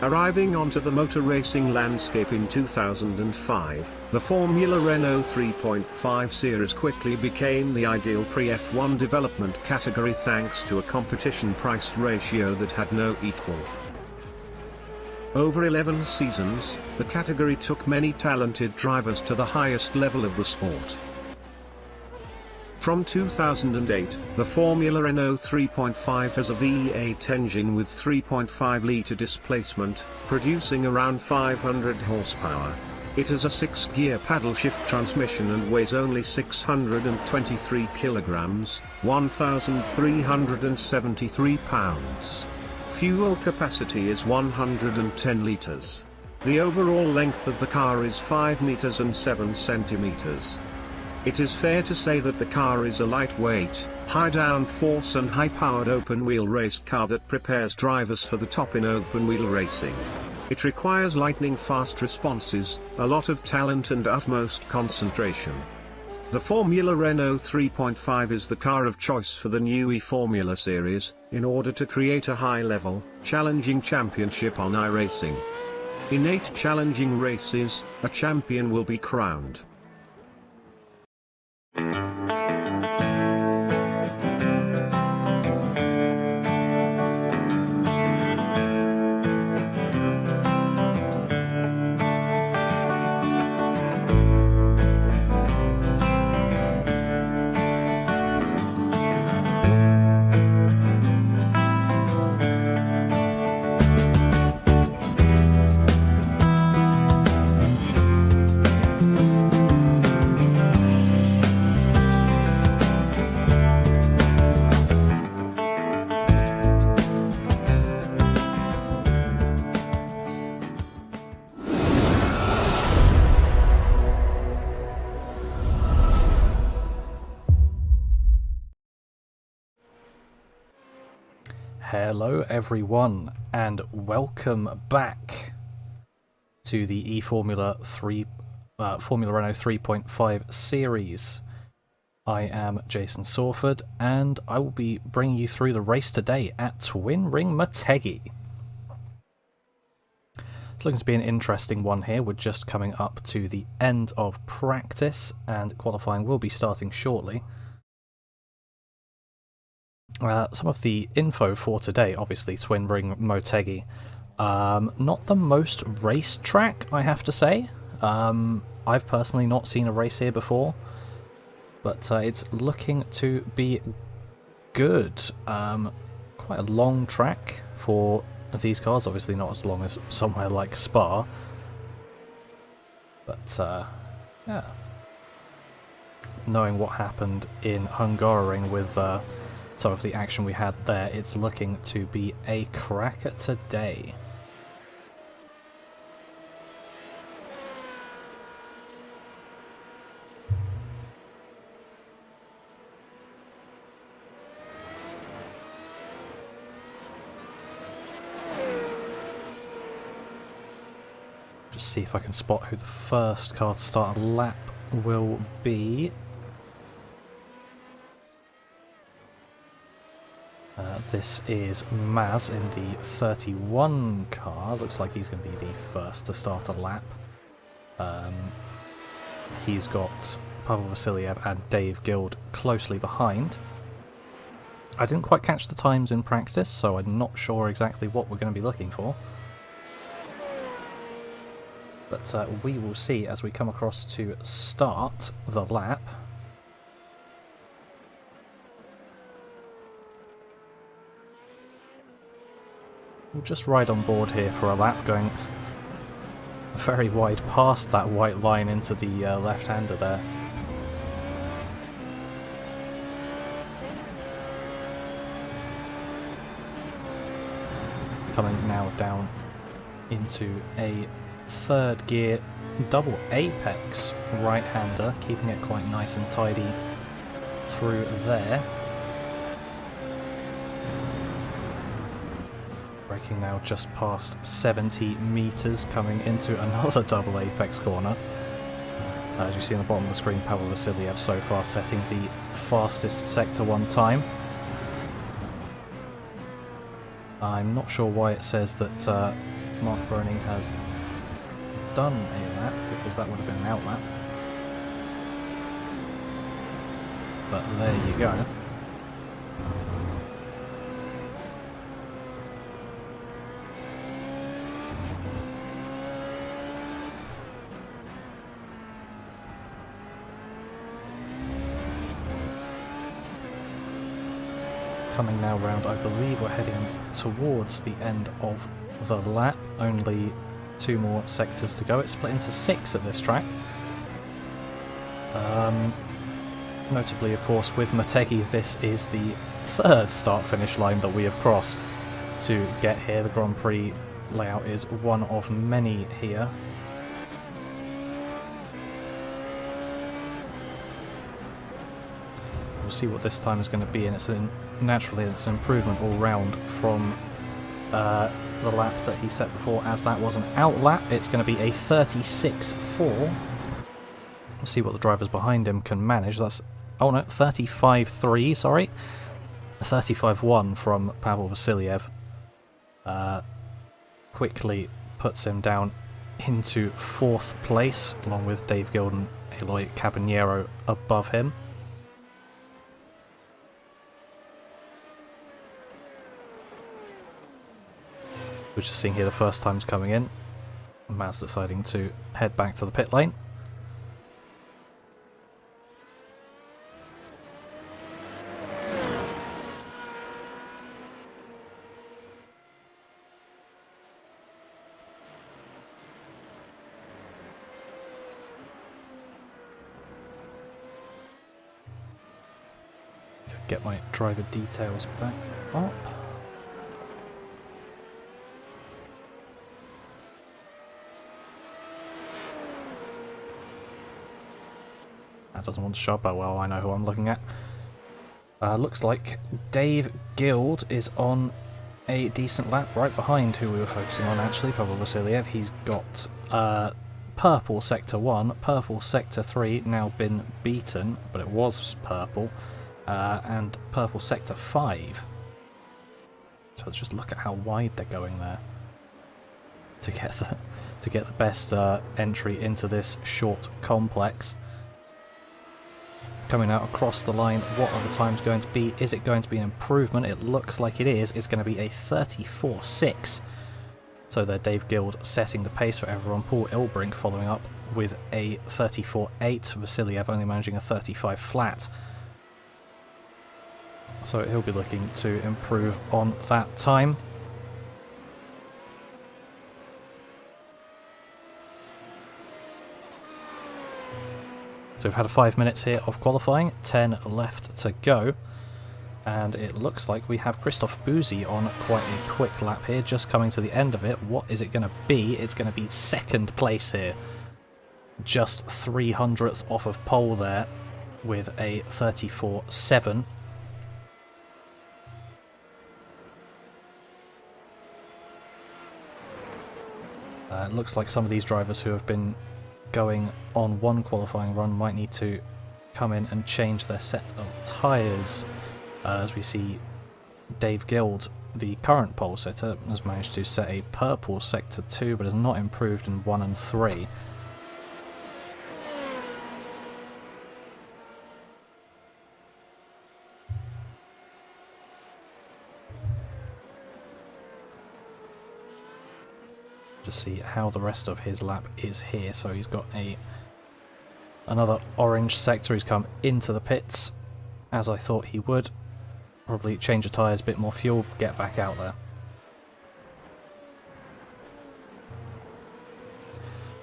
Arriving onto the motor racing landscape in 2005, the Formula Renault 3.5 series quickly became the ideal Prix F1 development category thanks to a competition-price ratio that had no equal. Over 11 seasons, the category took many talented drivers to the highest level of the sport. From 2008, the Formula Renault 3.5 has a V8 engine with 3.5-litre displacement, producing around 500 horsepower. It has a 6-gear paddle-shift transmission and weighs only 623 kilograms, 1,373 pounds. Fuel capacity is 110 litres. The overall length of the car is 5 meters and 7 centimeters. It is fair to say that the car is a lightweight, high downforce and high-powered open-wheel race car that prepares drivers for the top in open-wheel racing. It requires lightning-fast responses, a lot of talent and utmost concentration. The Formula Renault 3.5 is the car of choice for the new eFormula series, in order to create a high-level, challenging championship on iRacing. In 8 challenging races, a champion will be crowned. Hello everyone, and welcome back to the eFormula Formula Renault 3.5 series. I am Jason Sawford, and I will be bringing you through the race today at Twin Ring Motegi. It's looking to be an interesting one here. We're just coming up to the end of practice, and qualifying will be starting shortly. Some of the info for today, obviously Twin Ring Motegi. Not the most race track, I have to say. I've personally not seen a race here before, but it's looking to be good. Quite a long track for these cars, obviously not as long as somewhere like Spa. But, yeah. Knowing what happened in Hungaroring with some of the action we had there, it's looking to be a cracker today. Just see if I can spot who the first car to start a lap will be. This is Maz in the 31 car. Looks like he's going to be the first to start a lap. He's got Pavel Vasiliev and Dave Guild closely behind. I didn't quite catch the times in practice, so I'm not sure exactly what we're going to be looking for. But we will see as we come across to start the lap. We'll just ride on board here for a lap, going very wide past that white line into the left-hander there. Coming now down into a third gear double apex right-hander, keeping it quite nice and tidy through there. Braking now just past 70 meters, coming into another double apex corner. As you see on the bottom of the screen, Pavel Vasiliev so far setting the fastest Sector 1 time. I'm not sure why it says that Mark Brony has done a lap, because that would have been an out lap. But there you go. Coming now round, I believe we're heading towards the end of the lap. Only 2 more sectors to go. It's split into 6 at this track. Notably, of course, with Motegi, this is the 3rd start-finish line that we have crossed to get here. The Grand Prix layout is one of many here. We'll see what this time is going to be, and naturally it's an improvement all round from the lap that he set before, as that was an out lap. It's going to be a 36.4. We'll see what the drivers behind him can manage. That's, oh no, 35.3, sorry. 35.1 from Pavel Vasiliev. Quickly puts him down into 4th place, along with Dave Guild and Eloy Caballero above him. We're just seeing here the first times coming in. Maz deciding to head back to the pit lane. Get my driver details back up. That doesn't want to show up, but well, I know who I'm looking at. Looks like Dave Guild is on a decent lap, right behind who we were focusing on actually, Pavel Vasiliev. He's got purple sector 1, purple sector 3, now been beaten, but it was purple, and purple sector 5. So let's just look at how wide they're going there to get the best entry into this short complex. Coming out across the line, what are the times going to be? Is it going to be an improvement? It looks like it is. It's going to be a 34.6. So there, Dave Guild setting the pace for everyone. Paul Ilbrink following up with a 34.8. Vasiliev only managing a 35 flat. So he'll be looking to improve on that time. So we've had 5 minutes here of qualifying, 10 left to go, and it looks like we have Christoph Boozy on quite a quick lap here, just coming to the end of it. What is it going to be? It's going to be 2nd place here, just 300ths off of pole there with a 34.7. It looks like some of these drivers who have been going on one qualifying run might need to come in and change their set of tyres, as we see Dave Guild, the current pole setter, has managed to set a purple sector 2 but has not improved in 1 and 3. To see how the rest of his lap is here. So he's got another orange sector. He's come into the pits as I thought he would. Probably change the tyres, a bit more fuel, get back out there.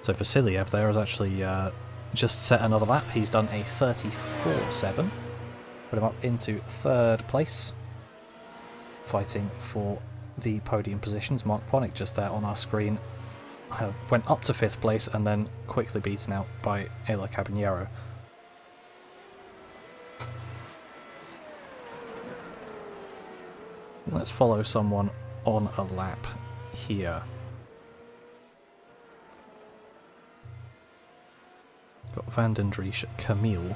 So Vasiliev there has actually just set another lap. He's done a 34.7. Put him up into 3rd place, fighting for the podium positions. Mark Ponick just there on our screen went up to 5th place and then quickly beaten out by Eloy Caballero. Let's follow someone on a lap here. Got Van den Driesch Camille.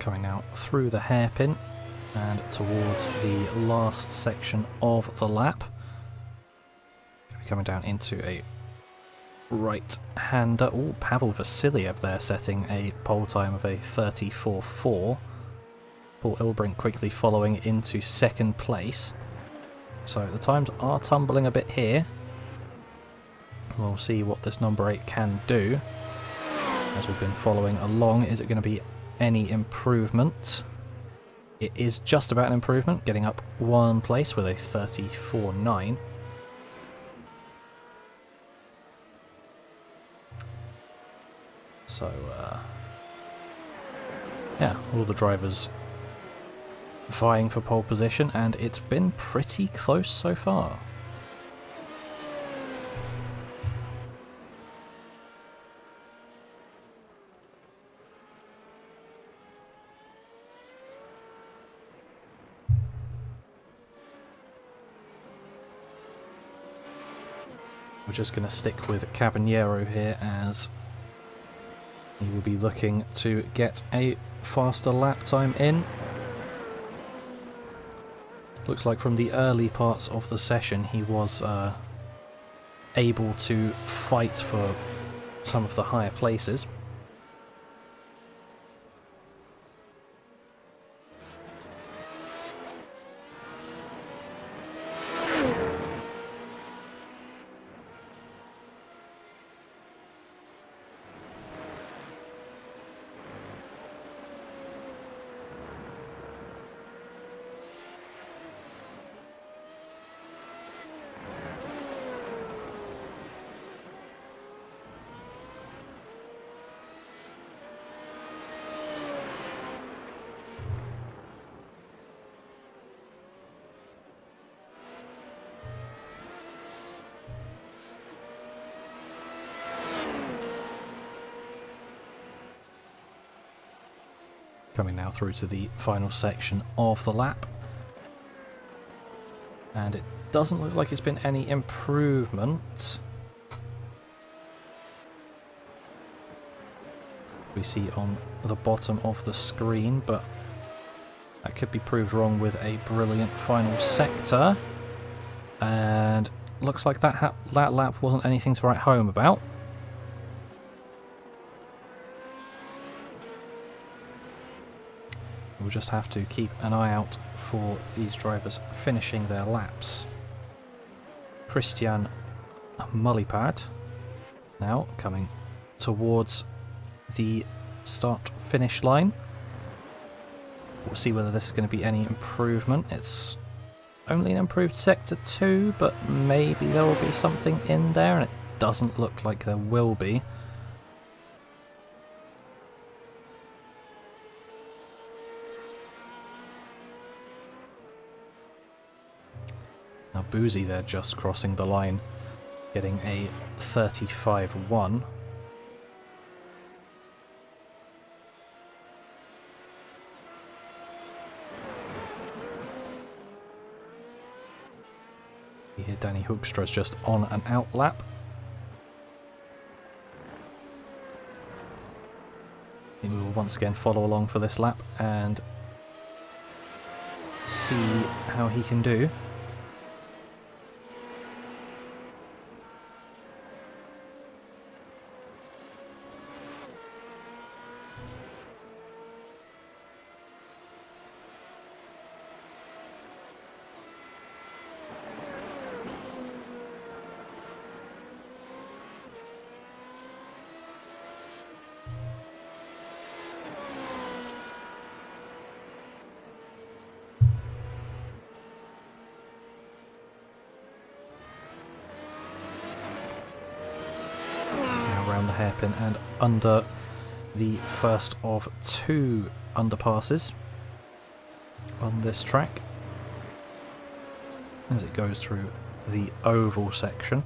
Coming now through the hairpin and towards the last section of the lap. Coming down into a right-hander. Oh, Pavel Vasiliev there setting a pole time of a 34.4. Paul Ilbrink quickly following into second place. So the times are tumbling a bit here. We'll see what this number 8 can do as we've been following along. Is it going to be any improvement? It is just about an improvement, getting up one place with a 34.9. So, yeah, all the drivers vying for pole position, and it's been pretty close so far. We're just going to stick with Caballero here, as he will be looking to get a faster lap time in. Looks like from the early parts of the session he was able to fight for some of the higher places. Coming now through to the final section of the lap. And it doesn't look like it's been any improvement. We see on the bottom of the screen, but that could be proved wrong with a brilliant final sector. And looks like that lap wasn't anything to write home about. We'll just have to keep an eye out for these drivers finishing their laps. Christian Mullipard now coming towards the start-finish line. We'll see whether this is going to be any improvement. It's only an improved Sector 2, but maybe there will be something in there, and it doesn't look like there will be. Now Boozy there just crossing the line, getting a 35.1. Here Danny Hoekstra is just on an out lap. We will once again follow along for this lap and see how he can do. Around the hairpin and under the first of two underpasses on this track as it goes through the oval section.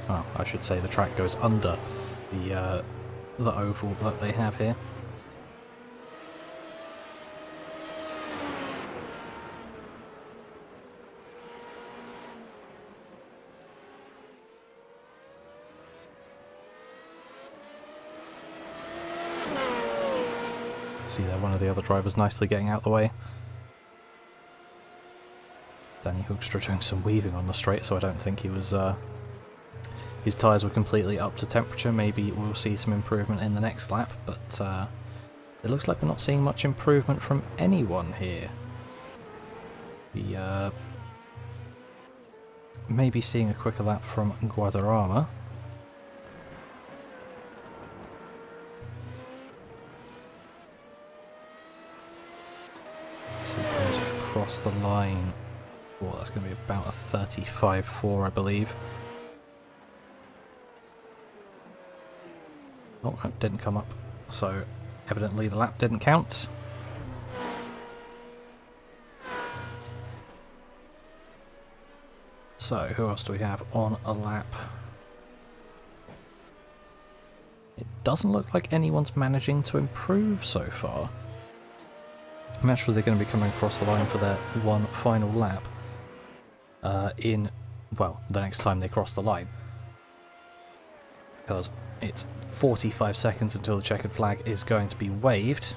Oh, I should say the track goes under the oval that they have here. See there, one of the other drivers nicely getting out the way. Danny Hoekstra doing some weaving on the straight, so I don't think he was... his tyres were completely up to temperature. Maybe we'll see some improvement in the next lap, but it looks like we're not seeing much improvement from anyone here. The maybe seeing a quicker lap from Guadarrama. So he comes across the line. Oh, that's going to be about a 35.4, I believe. Oh, no, didn't come up. So, evidently the lap didn't count. So, who else do we have on a lap? It doesn't look like anyone's managing to improve so far. Naturally, they're going to be coming across the line for their one final lap well, the next time they cross the line. Because it's 45 seconds until the checkered flag is going to be waved.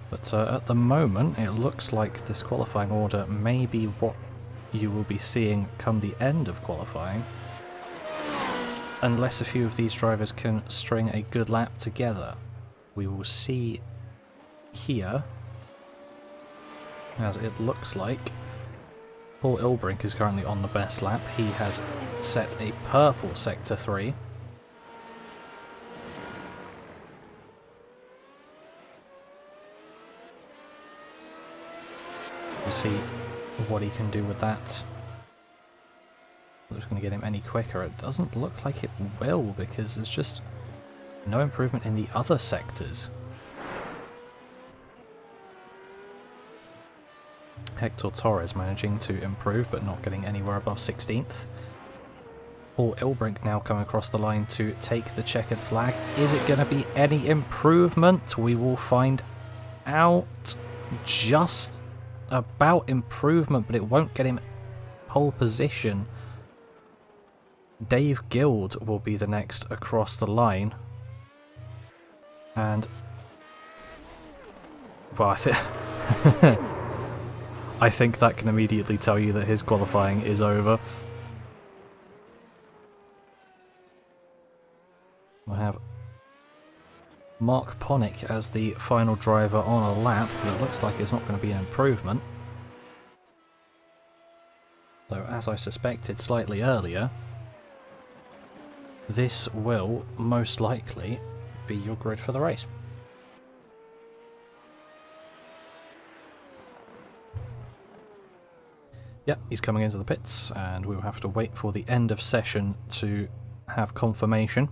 But at the moment, it looks like this qualifying order may be what you will be seeing come the end of qualifying. Unless a few of these drivers can string a good lap together. We will see here, as it looks like Paul Ilbrink is currently on the best lap. He has set a purple Sector 3. We'll see what he can do with that. Whether it's going to get him any quicker. It doesn't look like it will, because there's just no improvement in the other sectors. Hector Torres managing to improve, but not getting anywhere above 16th. Paul Ilbrink now coming across the line to take the checkered flag. Is it going to be any improvement? We will find out. Just about improvement, but it won't get him pole position. Dave Guild will be the next across the line. And... well, I think that can immediately tell you that his qualifying is over. We'll have Mark Ponick as the final driver on a lap, but it looks like it's not going to be an improvement. So, as I suspected slightly earlier, this will most likely be your grid for the race. Yep, he's coming into the pits, and we'll have to wait for the end of session to have confirmation.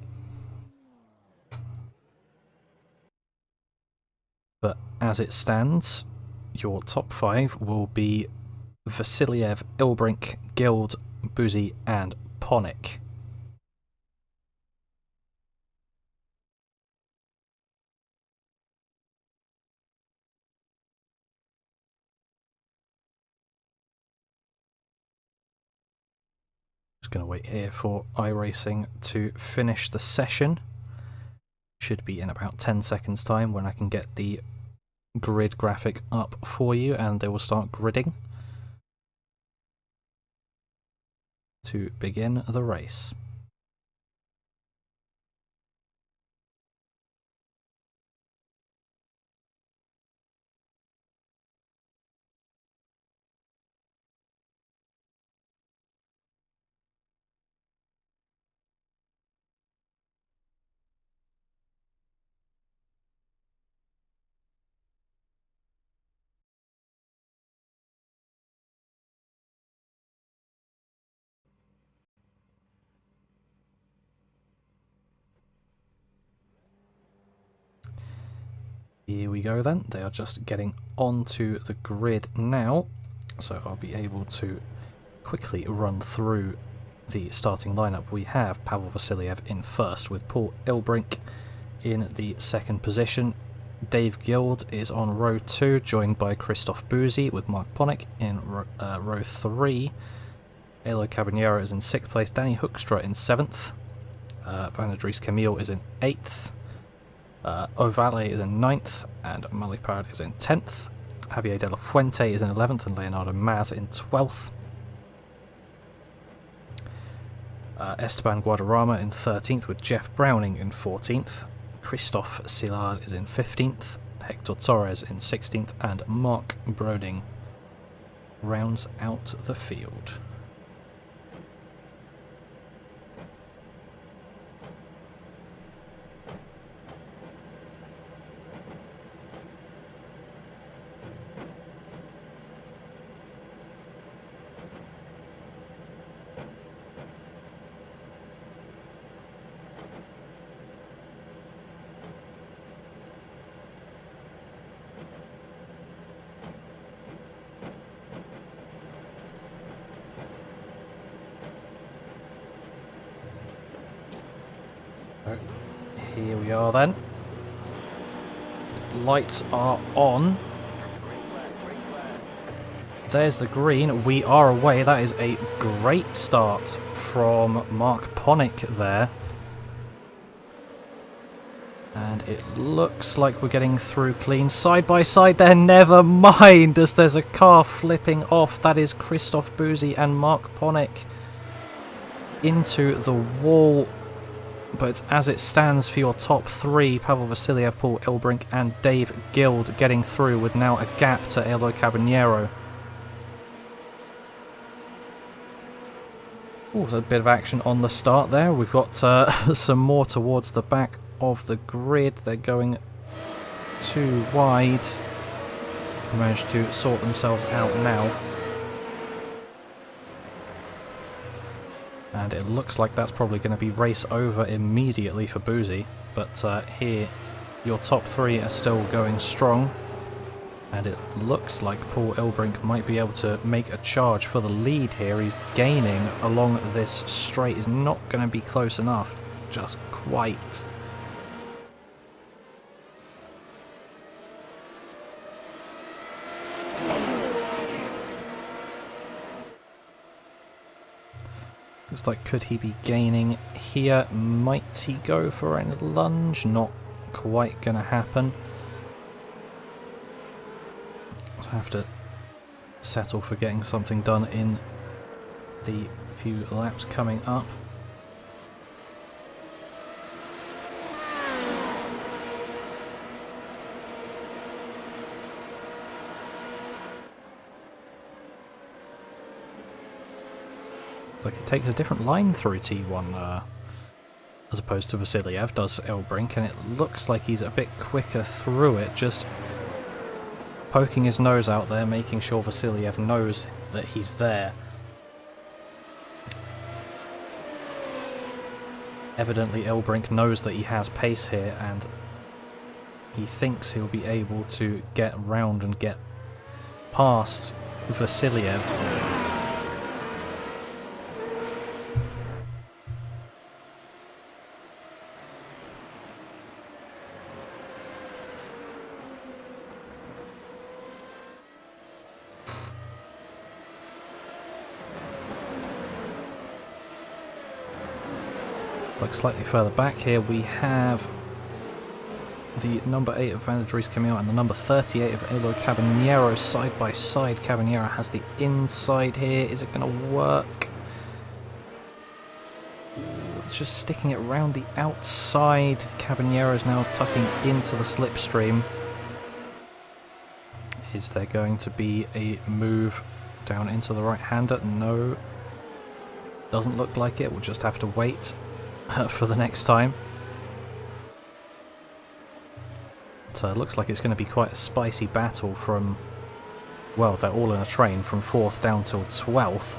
But as it stands, your top 5 will be Vasiliev, Ilbrink, Guild, Buzzi, and Ponick. Just going to wait here for iRacing to finish the session. Should be in about 10 seconds time when I can get the grid graphic up for you, and they will start gridding to begin the race. Here we go then, they are just getting onto the grid now, so I'll be able to quickly run through the starting lineup. We have Pavel Vasiliev in first, with Paul Ilbrink in the second position. Dave Guild is on row 2, joined by Christoph Buzzi, with Mark Ponick in row 3. Elo Caballero is in 6th place, Danny Hoekstra in 7th, Van der Dries Camille is in 8th, Ovalle is in 9th, and Malipard is in 10th. Javier de la Fuente is in 11th, and Leonardo Maz in 12th. Esteban Guadarrama in 13th, with Jeff Browning in 14th. Christophe Sillard is in 15th. Hector Torres in 16th, and Mark Broding rounds out the field. Here we are then. Lights are on. There's the green. We are away. That is a great start from Mark Ponick there. And it looks like we're getting through clean. Side by side there. Never mind, as there's a car flipping off. That is Christophe Bouzy and Mark Ponick into the wall. But as it stands for your top three, Pavel Vasiliev, Paul Elbrink and Dave Guild getting through, with now a gap to Eloy Caballero. Oh, a bit of action on the start there. We've got some more towards the back of the grid. They're going too wide. Managed to sort themselves out now. And it looks like that's probably going to be race over immediately for Bouzy. But here, your top three are still going strong. And it looks like Paul Elbrink might be able to make a charge for the lead here. He's gaining along this straight. He's not going to be close enough. Just quite. Looks like, could he be gaining here? Might he go for a lunge? Not quite going to happen. So I have to settle for getting something done in the few laps coming up. Like it takes a different line through T1 as opposed to Vasiliev, does Elbrink, and it looks like he's a bit quicker through it, just poking his nose out there, making sure Vasiliev knows that he's there. Evidently Elbrink knows that he has pace here, and he thinks he'll be able to get round and get past Vasiliev. Slightly further back here we have the number 8 of Vanderdries Camille and the number 38 of Eloy Caballero side by side. Caballero has the inside here. Is it going to work? It's just sticking it around the outside. Caballero is now tucking into the slipstream. Is there going to be a move down into the right-hander? No. Doesn't look like it. We'll just have to wait for the next time. So it looks like it's going to be quite a spicy battle from, well, they're all in a train from 4th down till 12th.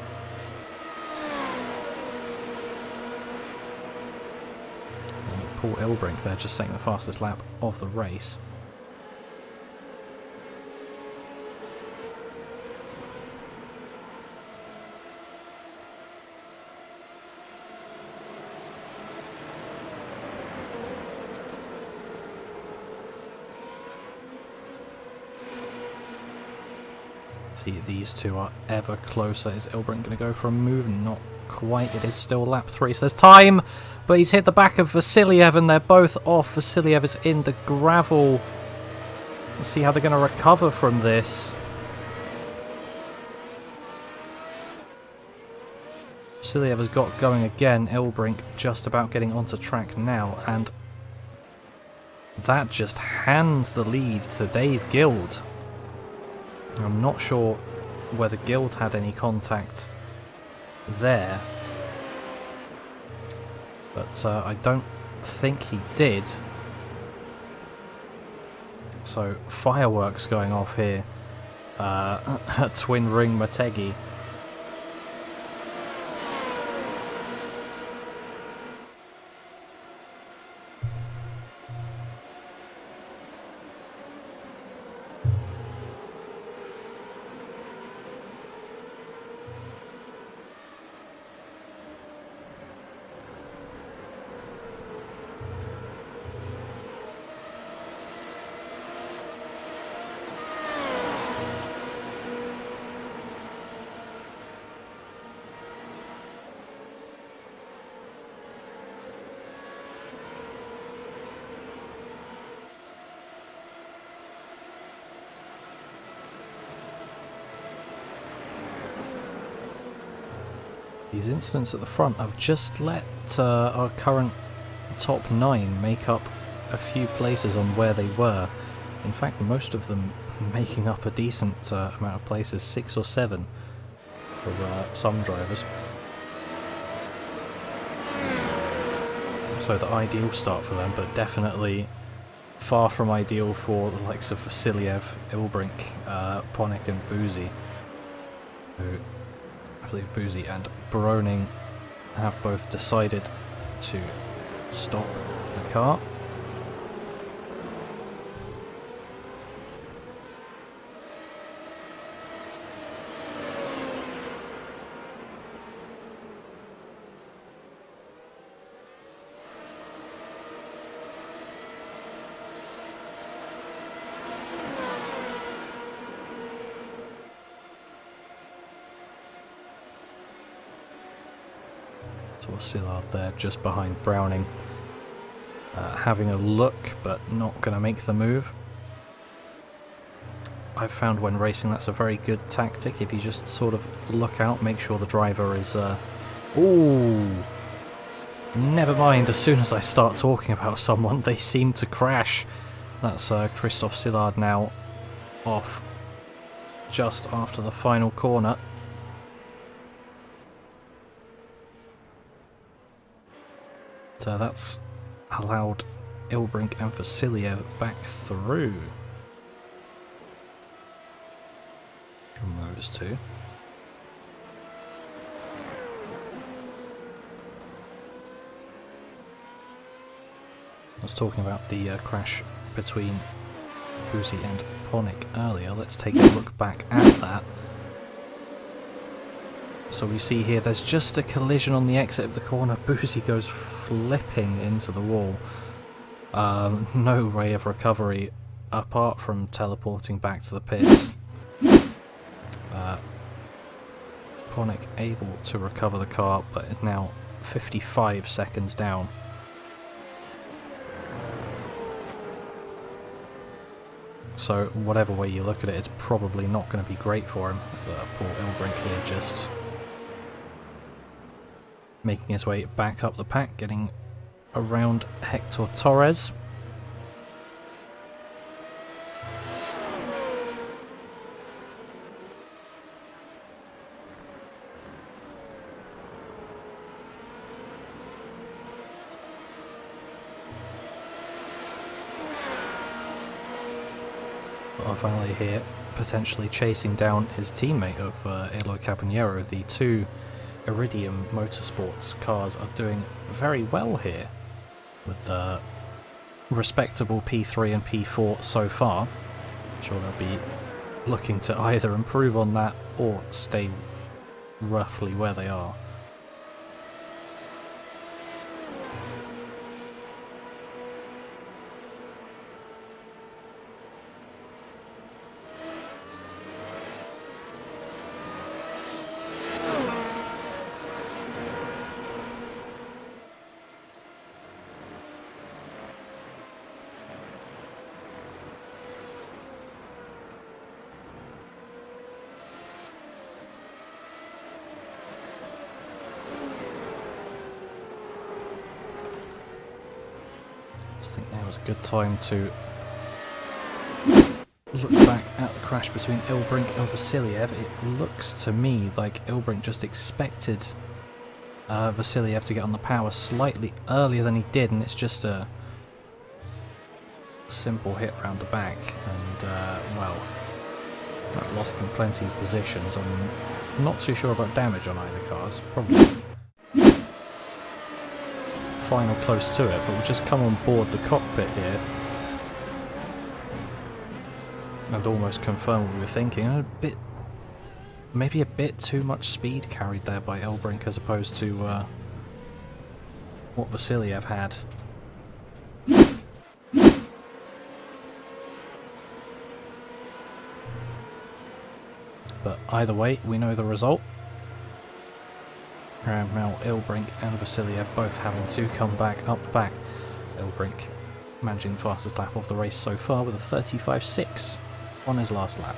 And Paul Elbrink there just setting the fastest lap of the race. See, these two are ever closer. Is Elbrink going to go for a move? Not quite. It is still lap 3, so there's time, but he's hit the back of Vasiliev and they're both off. Vasiliev is in the gravel. Let's see how they're going to recover from this. Vasiliev has got going again. Ilbrink just about getting onto track now, and that just hands the lead to Dave Guild. I'm not sure whether Guild had any contact there, but I don't think he did. So fireworks going off here at Twin Ring Motegi. These incidents at the front have just let our current top 9 make up a few places on where they were. In fact, most of them making up a decent amount of places, 6 or 7 for some drivers. So the ideal start for them, but definitely far from ideal for the likes of Vasiliev, Ilbrink, Ponick and Boozy, who I believe Boozy and Broning have both decided to stop the car. Szilard there just behind Browning, having a look but not going to make the move. I've found when racing that's a very good tactic, if you just sort of look out, make sure the driver is... Ooh! Never mind, as soon as I start talking about someone they seem to crash. That's Christoph Szilard now off just after the final corner. So that's allowed Ilbrink and Vasiliev back through from those two. I was talking about the crash between Boozy and Ponick earlier. Let's take a look back at that. So we see here there's just a collision on the exit of the corner. Boozy goes flipping into the wall. No way of recovery apart from teleporting back to the pits. Ponick able to recover the car, but is now 55 seconds down. So whatever way you look at it, it's probably not going to be great for him. There's poor Ilbrink here just making his way back up the pack, getting around Hector Torres. Valle here potentially chasing down his teammate of Eloy Caballero. The two Iridium Motorsports cars are doing very well here with respectable P3 and P4 so far. I'm sure they'll be looking to either improve on that or stay roughly where they are. think now is a good time to look back at the crash between Ilbrink and Vasiliev. It looks to me like Ilbrink just expected Vasiliev to get on the power slightly earlier than he did, and it's just a simple hit round the back, and well, that lost them plenty of positions. I'm not too sure about damage on either cars, probably fine or close to it, but we'll just come on board the cockpit here and almost confirm what we were thinking. Maybe a bit too much speed carried there by Ilbrink as opposed to what Vasiliev had. But either way, we know the result. And now Ilbrink and Vasiliev both having to come back up the back. Ilbrink managing the fastest lap of the race so far with a 35.6 on his last lap.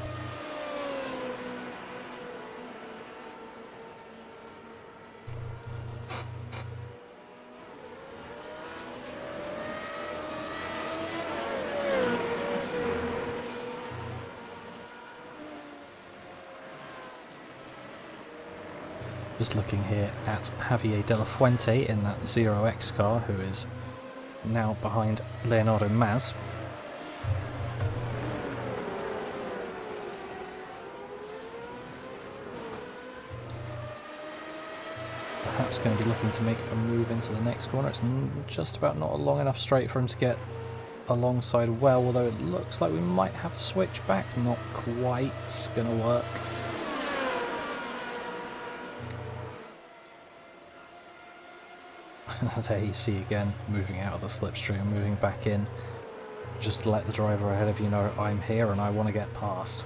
Just looking here at Javier De La Fuente in that 0X car, who is now behind Leonardo Mas. Perhaps going to be looking to make a move into the next corner. It's just about not a long enough straight for him to get alongside well, although it looks like we might have a switch back. Not quite going to work. There you see again, moving out of the slipstream, moving back in, just to let the driver ahead of you know I'm here and I want to get past.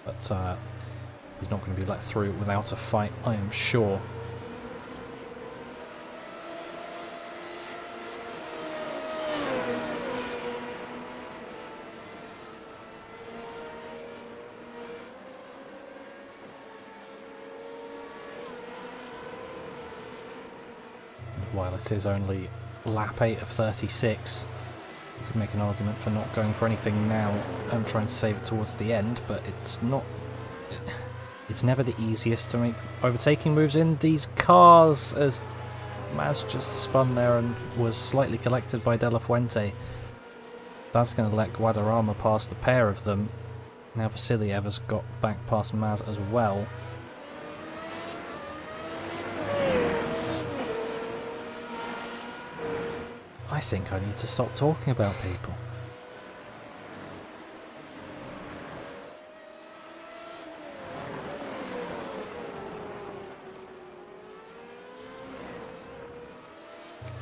But he's not going to be let through without a fight, I am sure. While it is only lap 8 of 36, you could make an argument for not going for anything now and trying to save it towards the end, but it's never the easiest to make overtaking moves in these cars, as Maz just spun there and was slightly collected by De La Fuente. That's going to let Guadarrama pass the pair of them. Now Vasiliev has got back past Maz as well. I think I need to stop talking about people.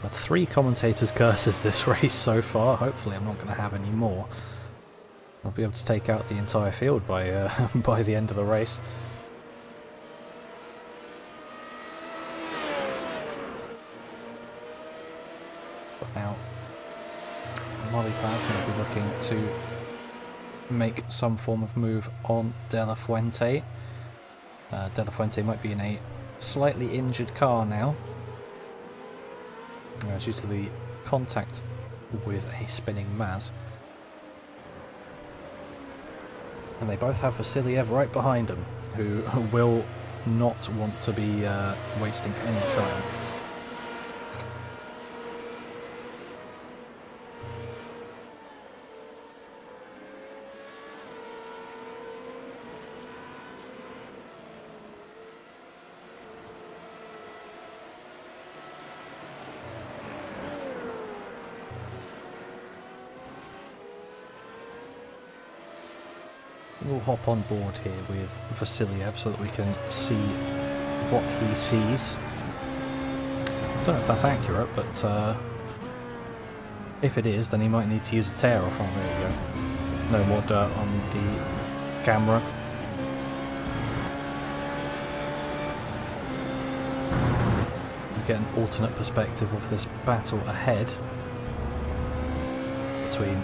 Had 3 commentators' curses this race so far. Hopefully I'm not going to have any more. I'll be able to take out the entire field by by the end of the race. Now, Mollypad's going to be looking to make some form of move on De La Fuente. De La Fuente might be in a slightly injured car now, due to the contact with a spinning Maz. And they both have Vasiliev right behind them, who will not want to be wasting any time. We'll hop on board here with Vasiliev so that we can see what he sees. I don't know if that's accurate, but if it is, then he might need to use a tear off. Oh, there you go. No more dirt on the camera. We get an alternate perspective of this battle ahead between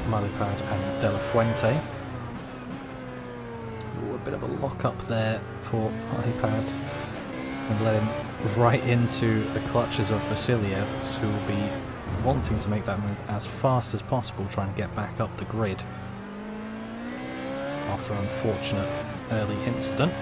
Malipad and De La Fuente. A bit of a lock up there for Malipad. and let him right into the clutches of Vasiliev, who will be wanting to make that move as fast as possible, trying to get back up the grid after an unfortunate early incident.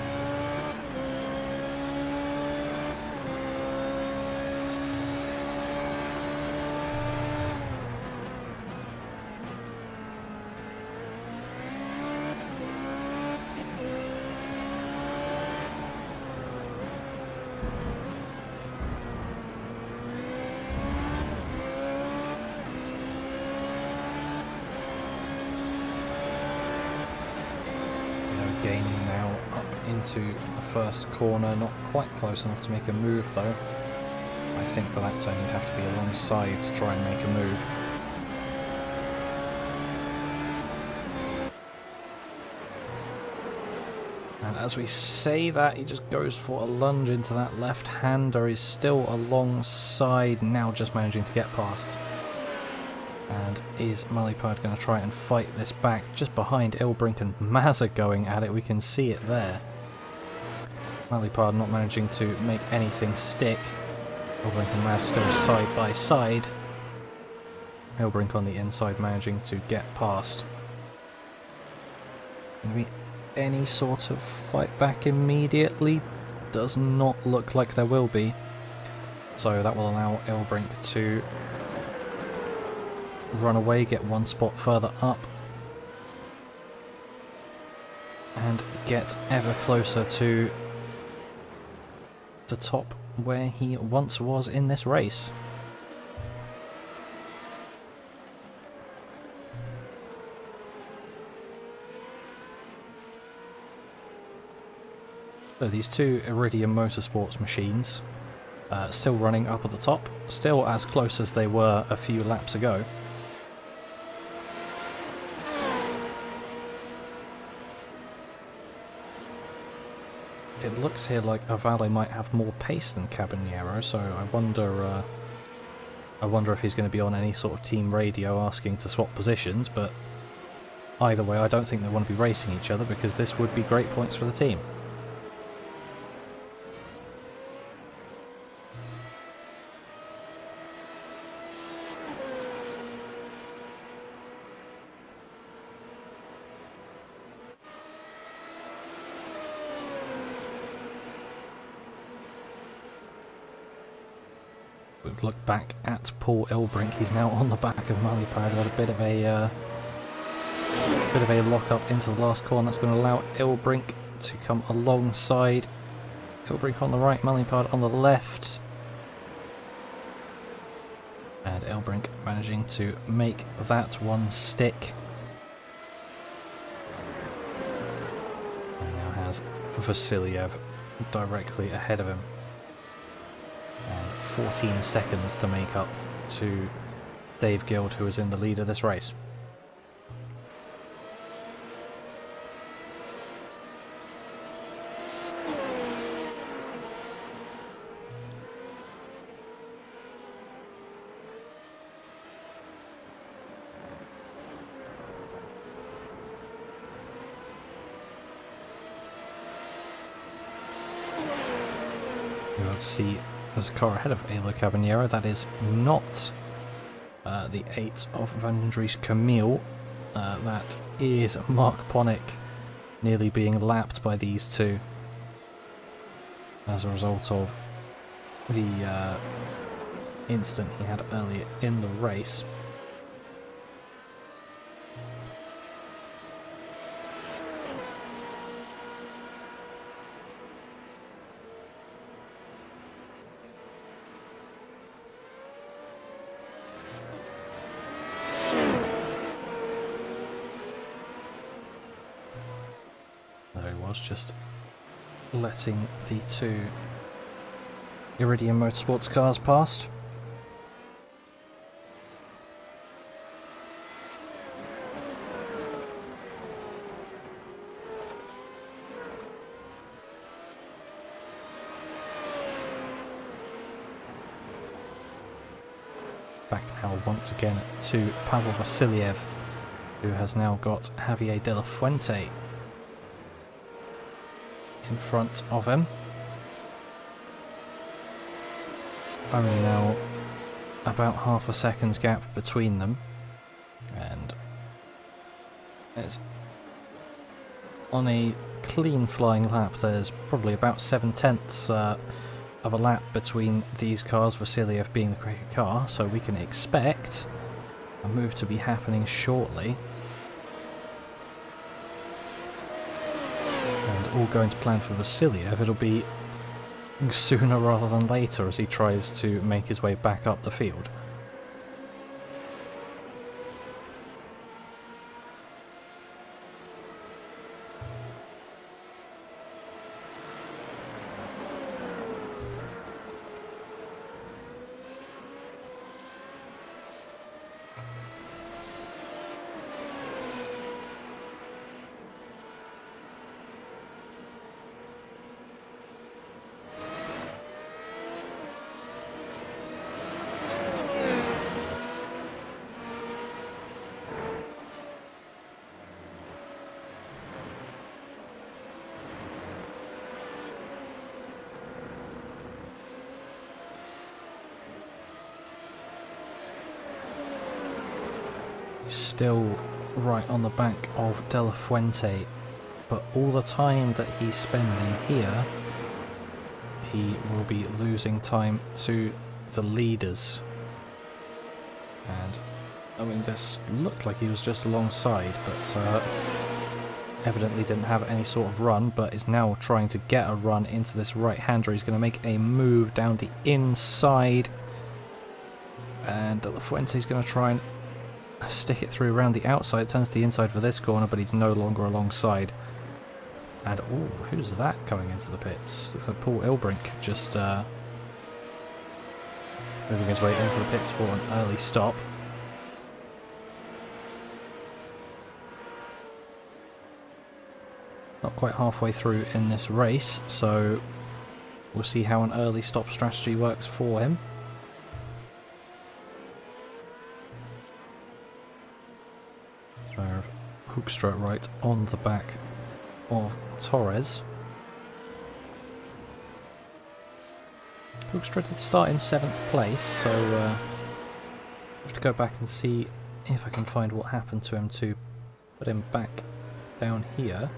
Gaining now up into the first corner, not quite close enough to make a move though. I think for that turn you'd have to be alongside to try and make a move. And as we say that, he just goes for a lunge into that left-hander. He's still alongside, now just managing to get past. And is Malipard going to try and fight this back? Just behind Ilbrink and Mazza going at it, we can see it there. Malipard not managing to make anything stick. Ilbrink and Maz still side by side. Ilbrink on the inside managing to get past. Maybe any sort of fight back immediately? Does not look like there will be. So that will allow Ilbrink to run away, get one spot further up, and get ever closer to the top where he once was in this race. So these two Iridium Motorsports machines still running up at the top, still as close as they were a few laps ago. It looks here like Avale might have more pace than Caballero, so I wonder if he's going to be on any sort of team radio asking to swap positions, but either way I don't think they want to be racing each other because this would be great points for the team. Look back at Paul Ilbrink. He's now on the back of Malipard. Got a bit of a lock up into the last corner. That's going to allow Ilbrink to come alongside. Ilbrink on the right, Malipard on the left, and Ilbrink managing to make that one stick. And now has Vasiliev directly ahead of him. 14 seconds to make up to Dave Guild, who is in the lead of this race. You'll see there's a car ahead of Alo Caballero. That is not the 8 of Van Dries Camille. That is Mark Ponick nearly being lapped by these two as a result of the incident he had earlier in the race. Just letting the two Iridium Motorsports cars past. Back now once again to Pavel Vasiliev, who has now got Javier De La Fuente in front of him. only now about half a second's gap between them, and it's on a clean flying lap. There's probably about 7/10 of a lap between these cars, Vasiliev being the quicker car, so we can expect a move to be happening shortly. And all going to plan for Vasiliev, it'll be sooner rather than later as he tries to make his way back up the field. Still right on the back of De La Fuente, but all the time that he's spending here, he will be losing time to the leaders. And I mean, this looked like he was just alongside, but evidently didn't have any sort of run, but is now trying to get a run into this right-hander. He's going to make a move down the inside, and De La Fuente's going to try and stick it through around the outside. Turns to the inside for this corner, but he's no longer alongside. And oh, who's that coming into the pits? Looks like Paul Ilbrink just moving his way into the pits for an early stop. Not quite halfway through in this race, so we'll see how an early stop strategy works for him. Hoekstra right on the back of Torres. Hoekstra did start in 7th place, so I have to go back and see if I can find what happened to him to put him back down here.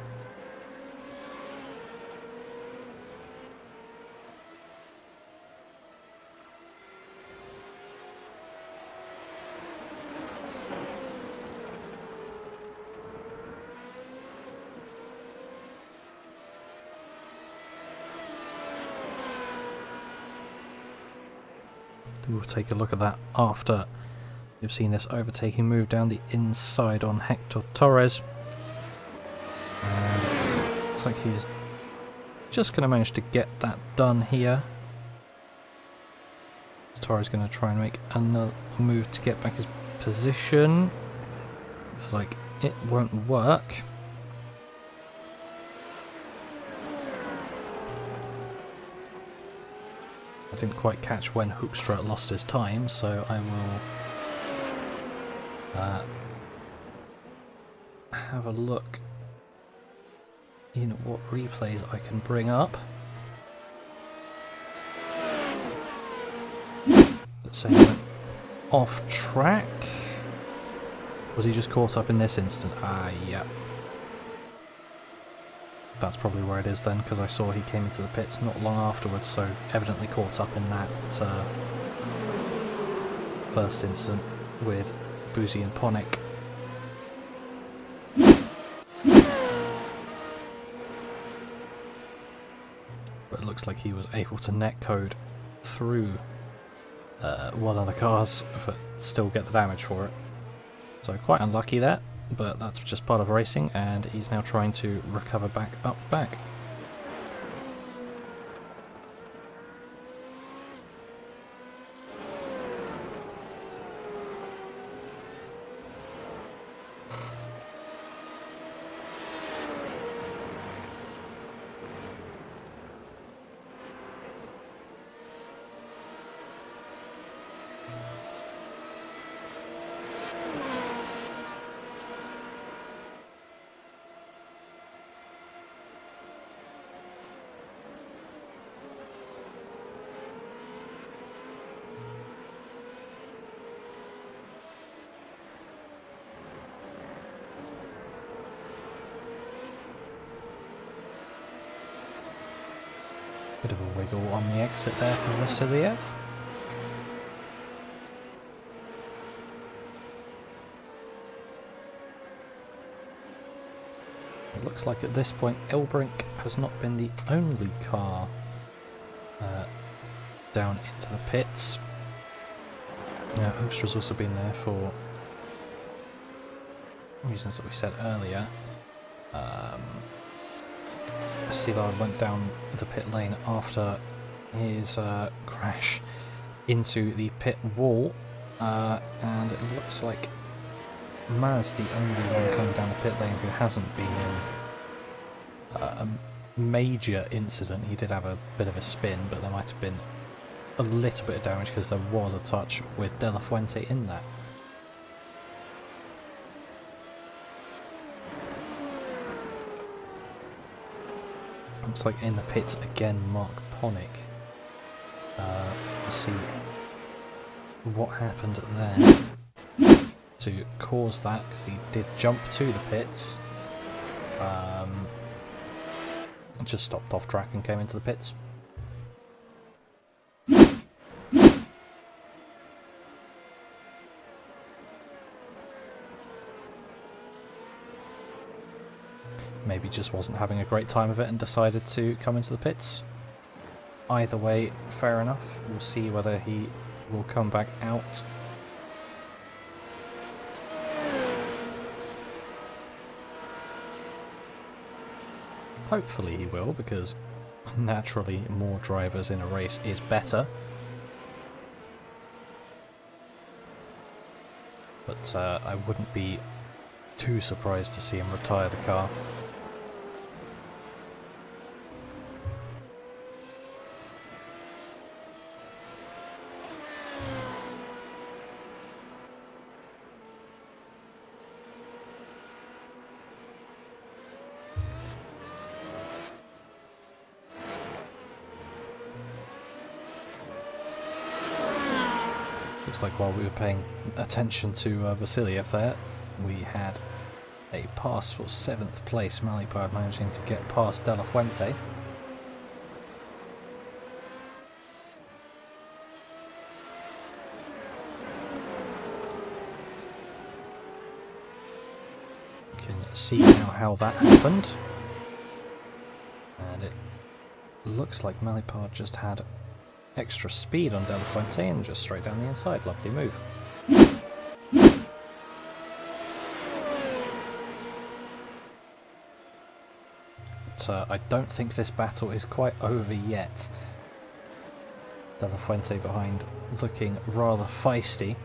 We'll take a look at that after you've seen this overtaking move down the inside on Hector Torres. And looks like he's just going to manage to get that done here. Torres going to try and make another move to get back his position. Looks like it won't work. I didn't quite catch when Hoekstra lost his time, so I will have a look in what replays I can bring up. Let's say he went off track. Was he just caught up in this instant? Ah, yeah. That's probably where it is then, because I saw he came into the pits not long afterwards, so evidently caught up in that first instant with Boozy and Ponick. But it looks like he was able to netcode through one of the cars, but still get the damage for it. So quite unlucky there. But that's just part of racing, and he's now trying to recover back up back. Bit of a wiggle on the exit there for Vasiliev. It looks like at this point Elbrink has not been the only car down into the pits. Now Ostra's also been there for reasons that we said earlier. Szilard went down the pit lane after his crash into the pit wall, and it looks like Maz the only one coming down the pit lane who hasn't been in a major incident. He did have a bit of a spin, but there might have been a little bit of damage because there was a touch with De La Fuente in that. Looks like in the pits again, Mark Ponick. We'll see what happened there to cause that, because he did jump to the pits. Just stopped off track and came into the pits. Maybe just wasn't having a great time of it and decided to come into the pits. Either way, fair enough. We'll see whether he will come back out. Hopefully he will, because naturally more drivers in a race is better. But I wouldn't be too surprised to see him retire the car. Looks like while we were paying attention to Vasiliev there, we had a pass for 7th place, Malipard managing to get past De La Fuente. You can see now how that happened. And it looks like Malipard just had extra speed on De La Fuente and just straight down the inside. Lovely move. But I don't think this battle is quite over yet. De La Fuente behind, looking rather feisty.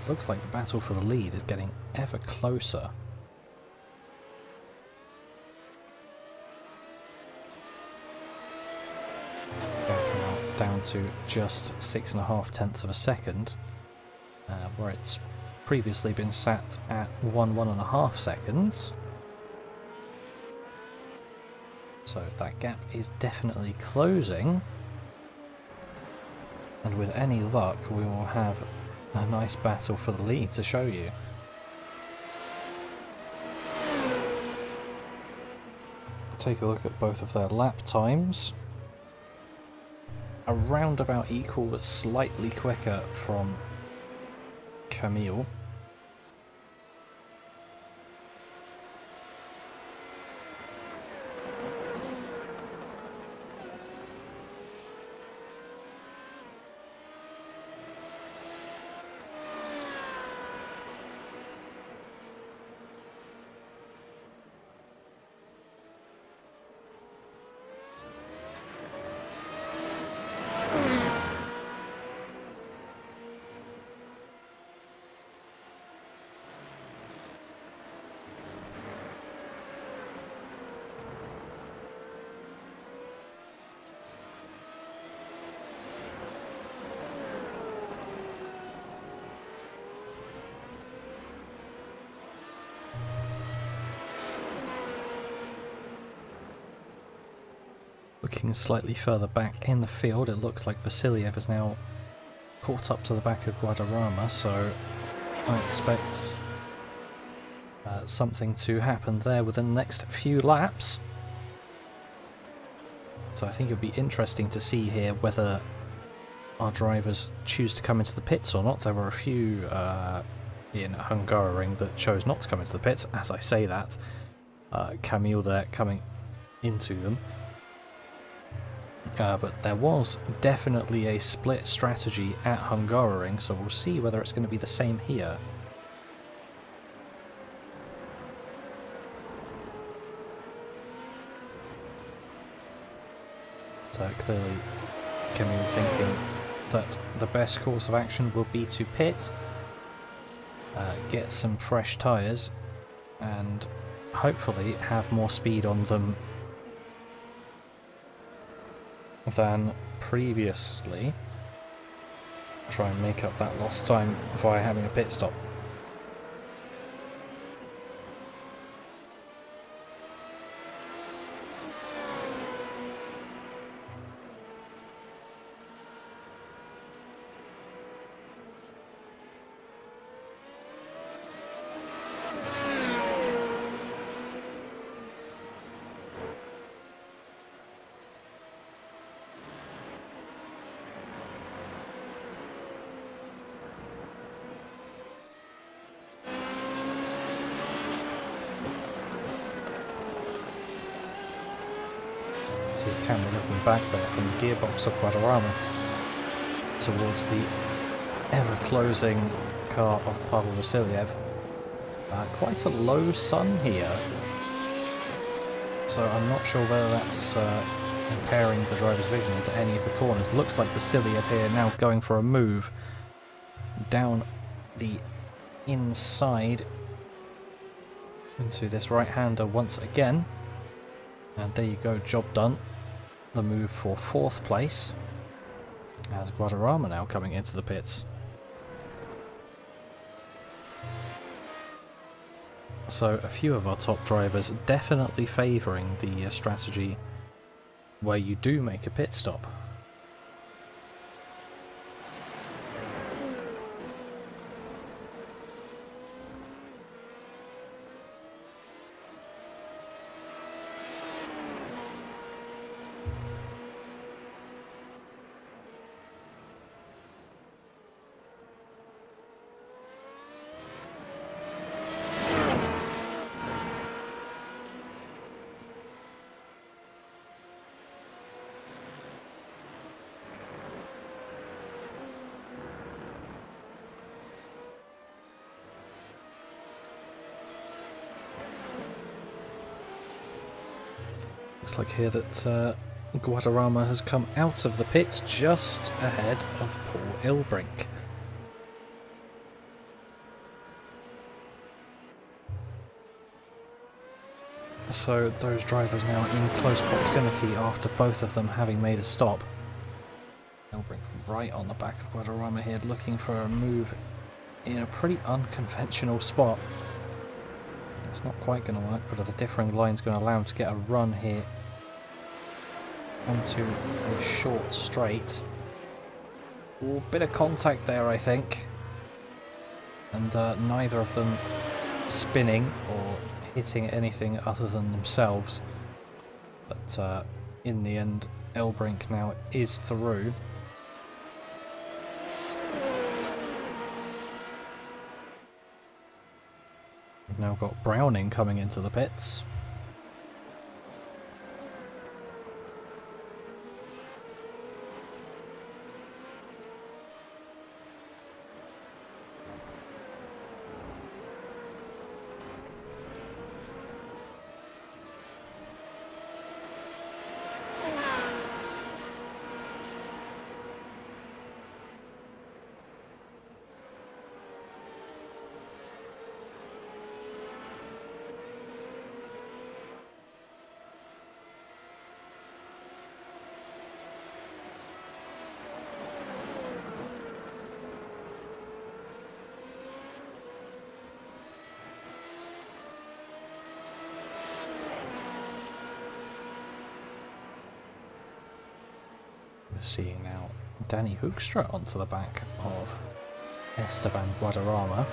Looks like the battle for the lead is getting ever closer. Down to just 6.5 tenths of a second, where it's previously been sat at 1.5 seconds. So that gap is definitely closing, and with any luck we will have a nice battle for the lead to show you. Take a look at both of their lap times. Around about equal but slightly quicker from Camille. Looking slightly further back in the field, it looks like Vasiliev has now caught up to the back of Guadarrama, so I expect something to happen there within the next few laps. So I think it'll be interesting to see here whether our drivers choose to come into the pits or not. There were a few in Hungaroring that chose not to come into the pits. As I say that, Camille there coming into them. But there was definitely a split strategy at Hungaroring, so we'll see whether it's going to be the same here. So clearly Camille thinking that the best course of action will be to pit, get some fresh tyres, and hopefully have more speed on them than previously. Try and make up that lost time via having a pit stop. Camera looking back there from the gearbox of Guadarrama towards the ever-closing car of Pavel Vasiliev. Quite a low sun here, so I'm not sure whether that's impairing the driver's vision into any of the corners. Looks like Vasiliev here now going for a move down the inside into this right-hander once again. And there you go, job done. The move for 4th place, as Guadarrama now coming into the pits. So a few of our top drivers definitely favouring the strategy where you do make a pit stop. Looks like here that Guadarrama has come out of the pits just ahead of Paul Ilbrink. So those drivers now in close proximity after both of them having made a stop. Ilbrink right on the back of Guadarrama here, looking for a move in a pretty unconventional spot. It's not quite going to work, but the differing line's going to allow him to get a run here onto a short straight. Ooh, bit of contact there, I think. And neither of them spinning or hitting anything other than themselves. But in the end, Ilbrink now is through. We've now got Browning coming into the pits. We're seeing now Danny Hoekstra onto the back of Esteban Guadarrama.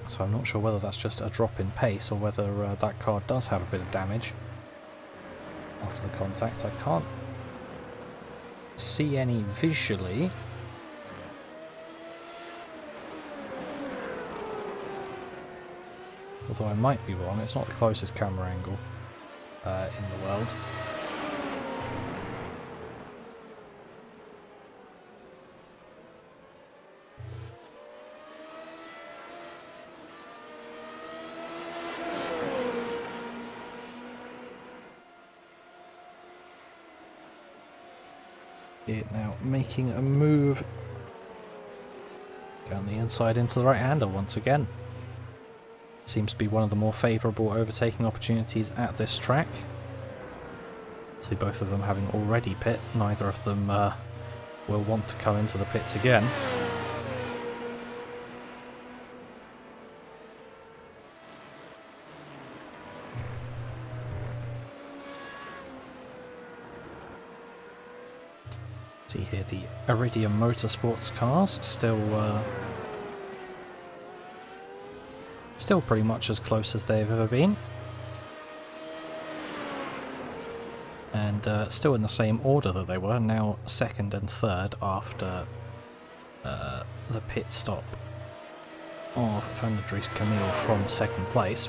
So I'm not sure whether that's just a drop in pace or whether that car does have a bit of damage after the contact. I can't see any visually. Although I might be wrong, it's not the closest camera angle in the world. It now making a move down the inside into the right-hander once again. Seems to be one of the more favourable overtaking opportunities at this track. See, both of them having already pit, neither of them will want to come into the pits again. See here the Iridium Motorsports cars still pretty much as close as they've ever been, and still in the same order that they were, now second and third after the pit stop of Van der Dries Camille from second place.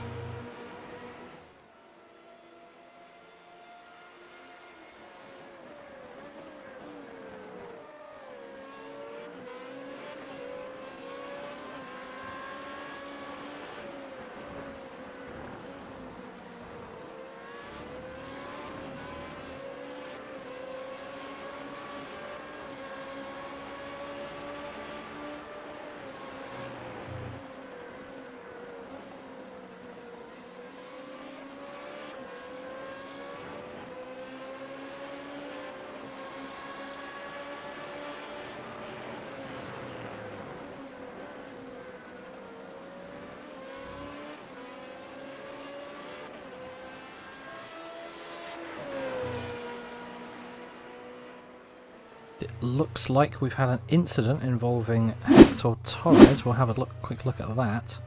It looks like we've had an incident involving Hector Torres. We'll have a quick look at that.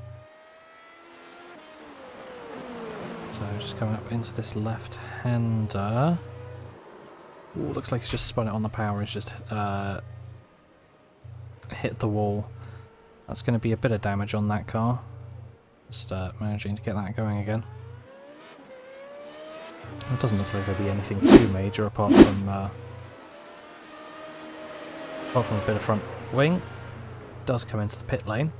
So just coming up into this left-hander. Ooh, looks like he's just spun it on the power. He's just hit the wall. That's going to be a bit of damage on that car. Just managing to get that going again. It doesn't look like there'll be anything too major apart from a bit of front wing. Does come into the pit lane.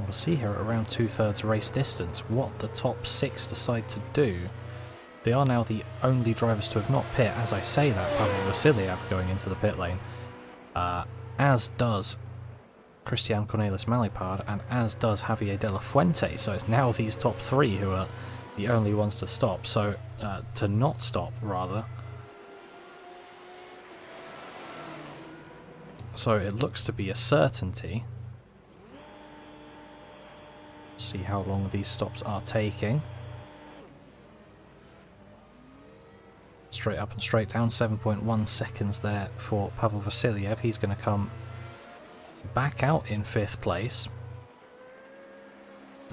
We'll see here at around 2/3 race distance what the top 6 decide to do. They are now the only drivers to have not pit. As I say that, Pavel Vasiliev going into the pit lane, as does Christian Cornelis Malipard, and as does Javier De La Fuente. So it's now these top 3 who are the only ones to stop. So to not stop, rather. So it looks to be a certainty. See how long these stops are taking. Straight up and straight down, 7.1 seconds there for Pavel Vasiliev. He's going to come back out in 5th place.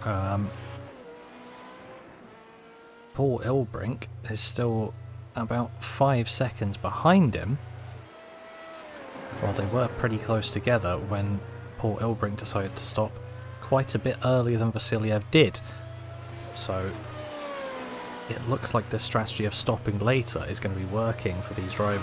Paul Ilbrink is still about 5 seconds behind him. Well, they were pretty close together when Paul Ilbrink decided to stop quite a bit earlier than Vasiliev did. So it looks like this strategy of stopping later is going to be working for these drivers.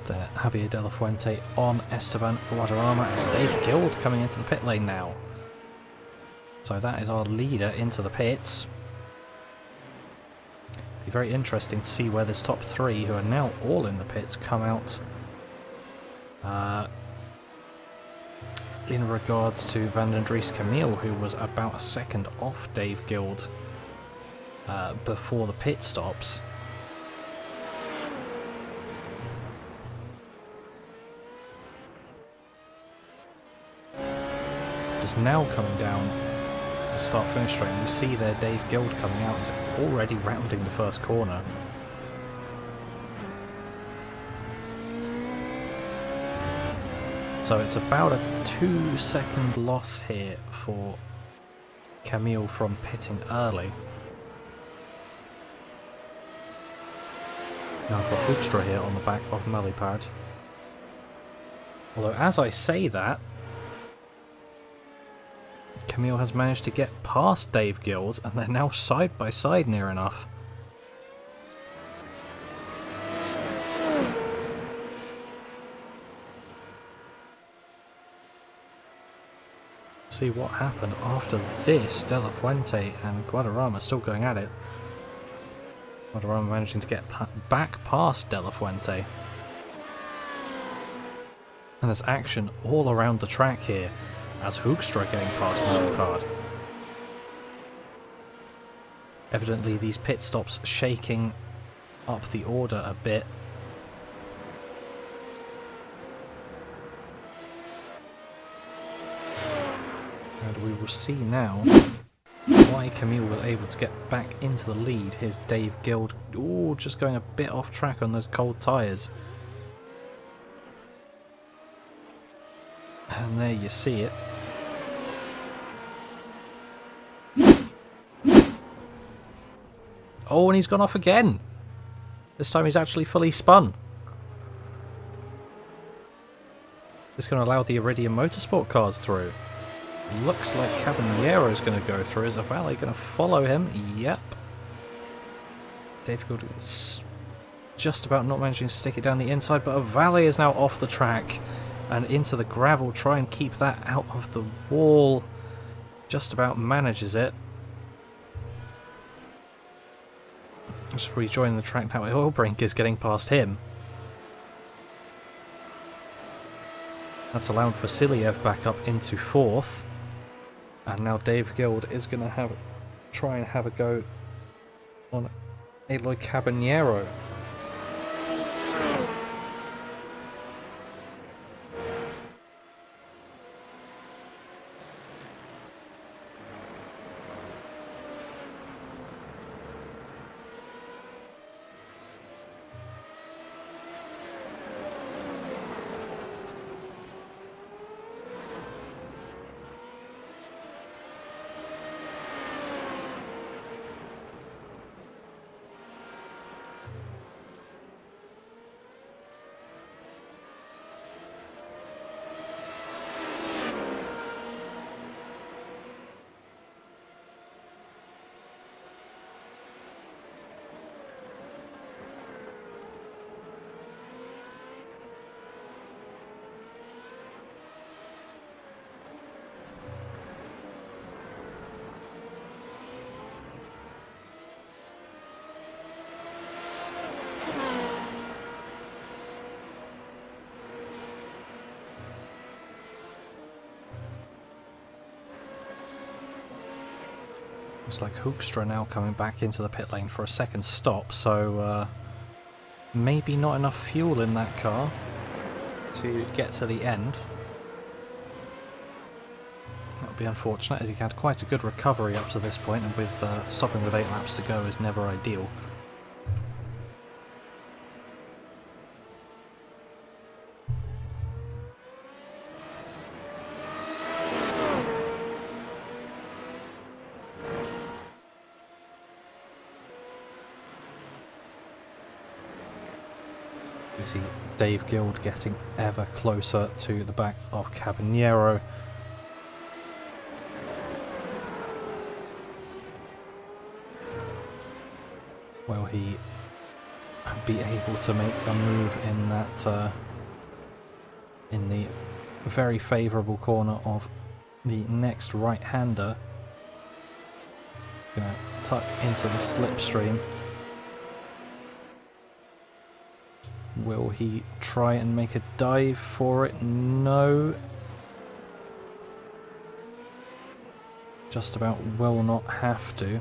there, Javier De La Fuente on Esteban Guadarrama as Dave Guild coming into the pit lane now. So that is our leader into the pits. Be very interesting to see where this top three, who are now all in the pits, come out in regards to Van den Dries Camille, who was about a second off Dave Guild before the pit stops. Just now coming down the start-finish straight, and you see there Dave Guild coming out. He's already rounding the first corner. So it's about a 2-second loss here for Camille from pitting early. Now I've got Hoekstra here on the back of Malipard. Although as I say that, Camille has managed to get past Dave Guild, and they're now side by side near enough. See what happened after this. De La Fuente and Guadarrama still going at it. Guadarrama managing to get back past De La Fuente. And there's action all around the track here, as Hoekstra getting past Malipard. Evidently these pit stops shaking up the order a bit. And we will see now why Camille was able to get back into the lead. Here's Dave Guild, ooh, just going a bit off track on those cold tyres. And there you see it. Oh, and he's gone off again. This time he's actually fully spun. This is going to allow the Iridium Motorsport cars through. Looks like Caballero is going to go through. Is Avale going to follow him? Yep. Dave Guild is just about not managing to stick it down the inside, but Avale is now off the track and into the gravel. Try and keep that out of the wall. Just about manages it. Just rejoining the track now. Oilbrink is getting past him. That's allowed Vasiliev back up into fourth. And now Dave Guild is going to try and have a go on Eloy Caballero. Looks like Hoekstra now coming back into the pit lane for a second stop, so maybe not enough fuel in that car to get to the end. That would be unfortunate, as he had quite a good recovery up to this point, and with stopping with 8 laps to go is never ideal. You see Dave Guild getting ever closer to the back of Caballero. Well, he be able to make a move in that in the very favourable corner of the next right-hander. Gonna tuck into the slipstream. Will he try and make a dive for it? No. Just about will not have to.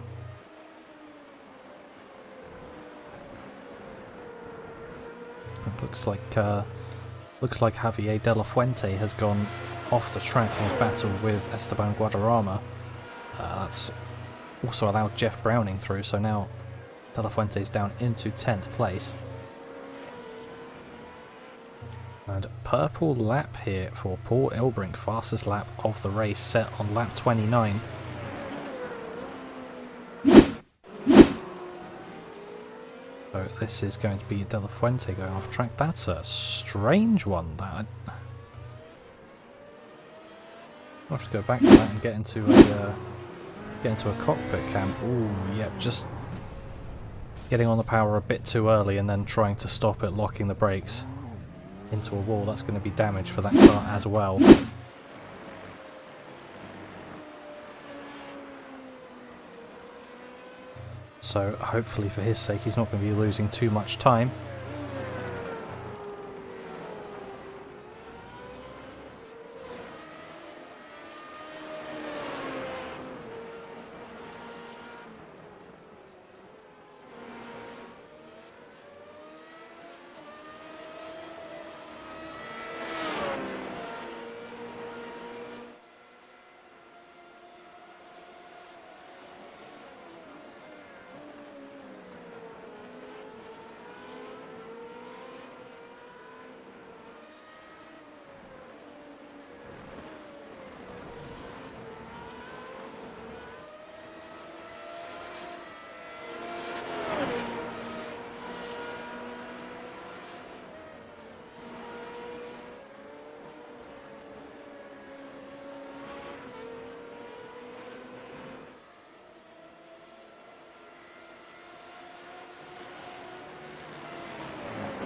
It looks like Javier De La Fuente has gone off the track in his battle with Esteban Guadarrama. That's also allowed Jeff Browning through, so now De La Fuente is down into 10th place. And purple lap here for Paul Ilbrink, fastest lap of the race, set on lap 29. So this is going to be De La Fuente going off track. That's a strange one. That I'll have to go back to that and get into a cockpit cam. Ooh, yep, just getting on the power a bit too early and then trying to stop it, locking the brakes into a wall. That's going to be damage for that car as well. So hopefully for his sake he's not going to be losing too much time.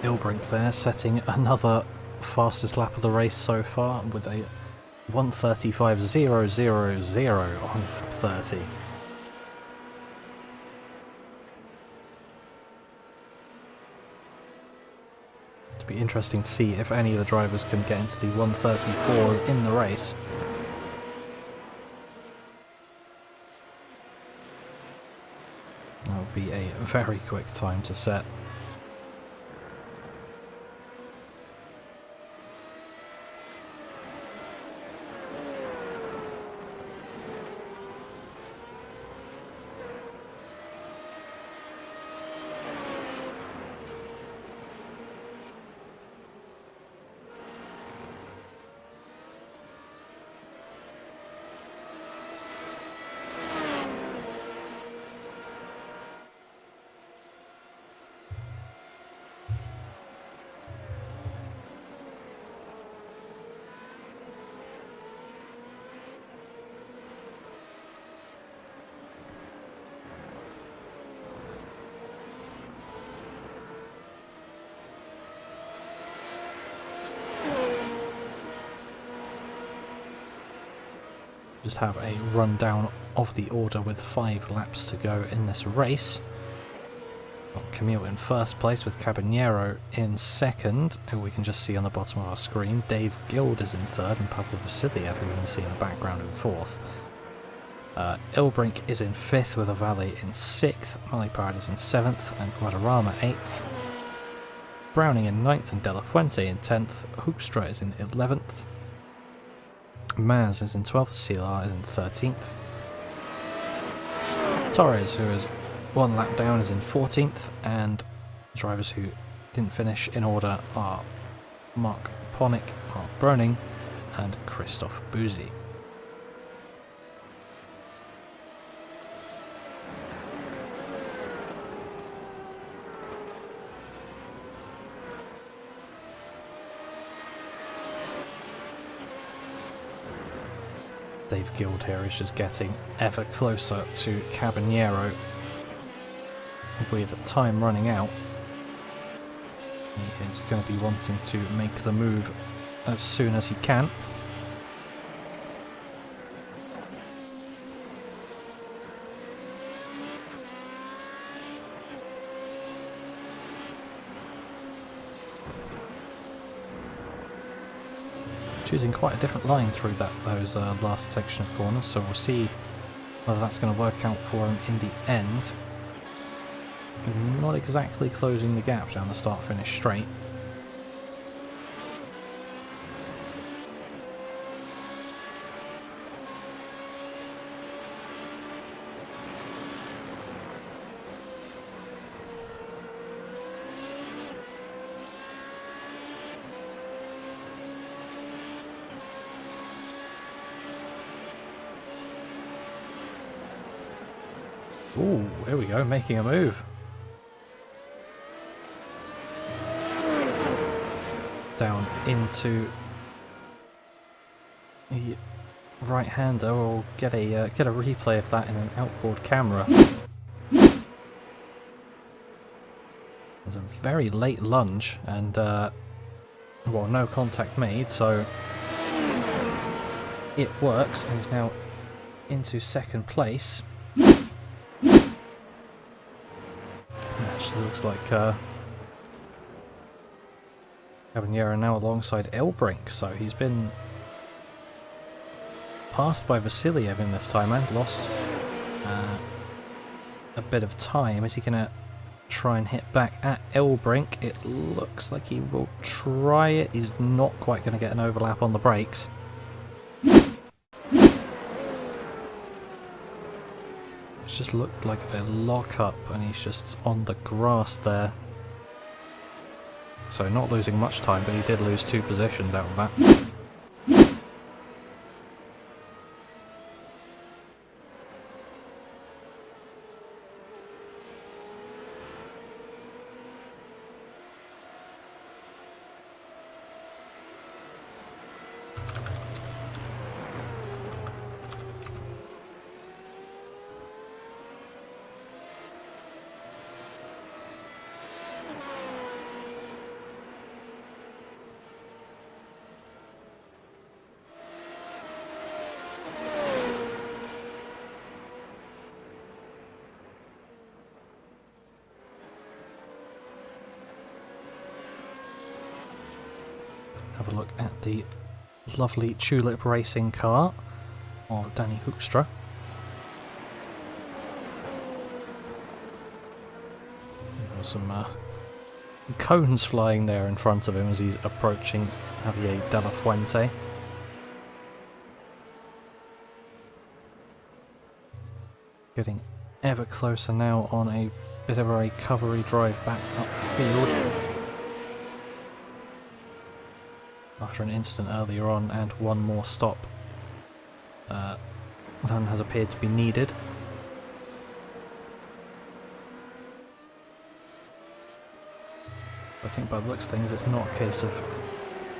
Ilbrink there, setting another fastest lap of the race so far with a 1:35.000 on lap 30. It'll be interesting to see if any of the drivers can get into the 1:34s in the race. That would be a very quick time to set. Just have a rundown of the order with 5 laps to go in this race. Got Camille in first place with Caballero in second, who we can just see on the bottom of our screen. Dave Guild is in third and Pablo Vasiliev, who we can see in the background, in fourth. Ilbrink is in fifth with Avali in sixth, Malipard is in seventh and Guadarrama 8th. Browning in 9th and De La Fuente in 10th. Hoekstra is in 11th. Maz is in 12th, Cilar is in 13th. Torres, who is 1 lap down, is in 14th, and drivers who didn't finish in order are Mark Ponick, Mark Broning, and Christoph Boozy. Dave Guild here is just getting ever closer to Caballero with time running out. He is going to be wanting to make the move as soon as he can. Choosing quite a different line through those last section of corners, so we'll see whether that's going to work out for him in the end. Not exactly closing the gap down the start-finish straight. Ooh, here we go, making a move. Down into the right-hander. We'll get a replay of that in an outboard camera. There's a very late lunge, and well, no contact made, so it works, and he's now into second place. Actually looks like Caballero now alongside Elbrink, so he's been passed by Vasiliev in this time and lost a bit of time. Is he going to try and hit back at Elbrink? It looks like he will try it. He's not quite going to get an overlap on the brakes. It's just looked like a lock-up, and he's just on the grass there. So not losing much time, but he did lose 2 positions out of that. Have a look at the lovely Tulip racing car of Danny Hoekstra. There's some cones flying there in front of him as he's approaching Javier De La Fuente. Getting ever closer now on a bit of a recovery drive back upfield. After an instant earlier on and one more stop than has appeared to be needed. I think by the looks of things it's not a case of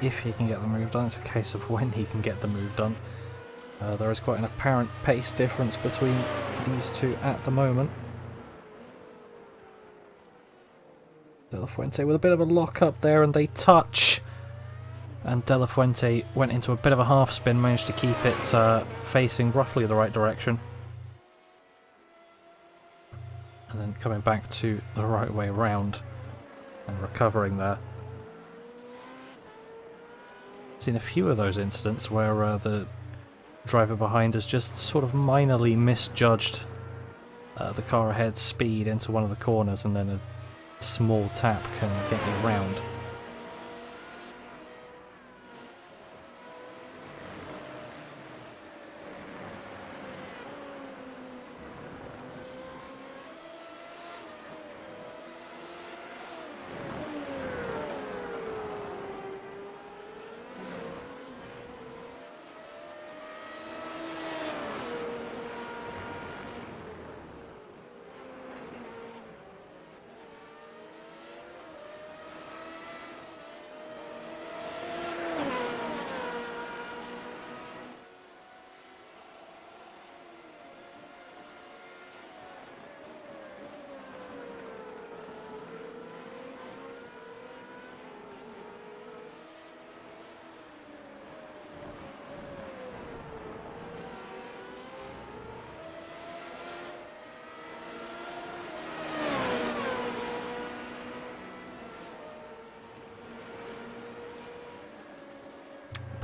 if he can get the move done, it's a case of when he can get the move done. There is quite an apparent pace difference between these two at the moment. De La Fuente with a bit of a lock up there, and they touch. And De La Fuente went into a bit of a half spin, managed to keep it facing roughly the right direction. And then coming back to the right way round and recovering there. Seen a few of those incidents where the driver behind has just sort of minorly misjudged the car ahead's speed into one of the corners, and then a small tap can get you round.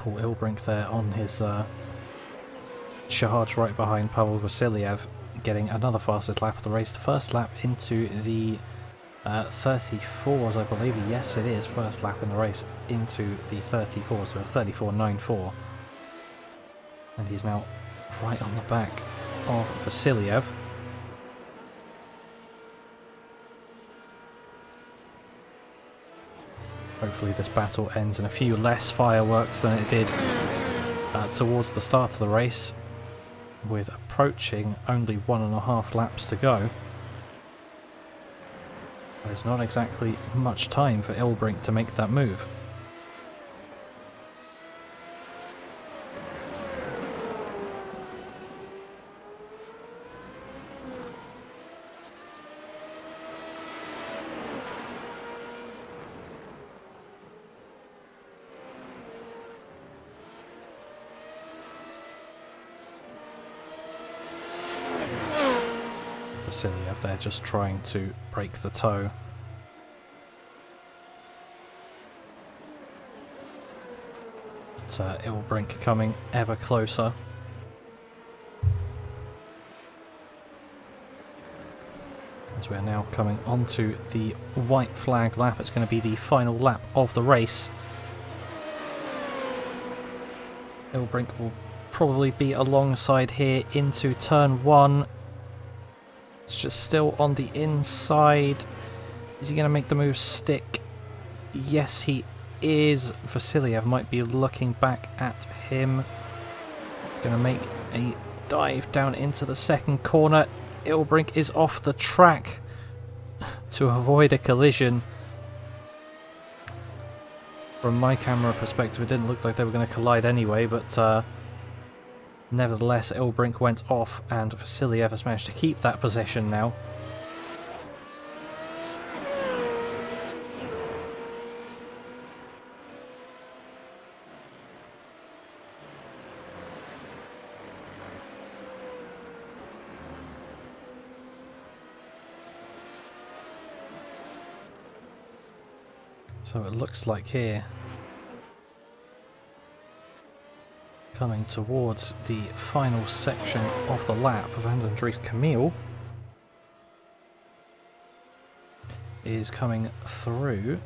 Paul Ilbrink there on his charge right behind Pavel Vasiliev, getting another fastest lap of the race. The first lap into the 34s, I believe. Yes, it is. First lap in the race into the 34s, so 34.94. And he's now right on the back of Vasiliev. Hopefully this battle ends in a few less fireworks than it did towards the start of the race, with approaching only 1.5 laps to go. There's not exactly much time for Ilbrink to make that move. Vasiliev there just trying to break the toe. But Ilbrink coming ever closer. As we're now coming onto the white flag lap, it's going to be the final lap of the race. Ilbrink will probably be alongside here into turn 1. It's just still on the inside. Is he going to make the move stick? Yes, he is. Vasiliev might be looking back at him. Going to make a dive down into the second corner. Ilbrink is off the track to avoid a collision. From my camera perspective, it didn't look like they were going to collide anyway, but nevertheless, Ilbrink went off, and Vasiliev has managed to keep that position now. So it looks like here, coming towards the final section of the lap, Van den Dries Camille is coming through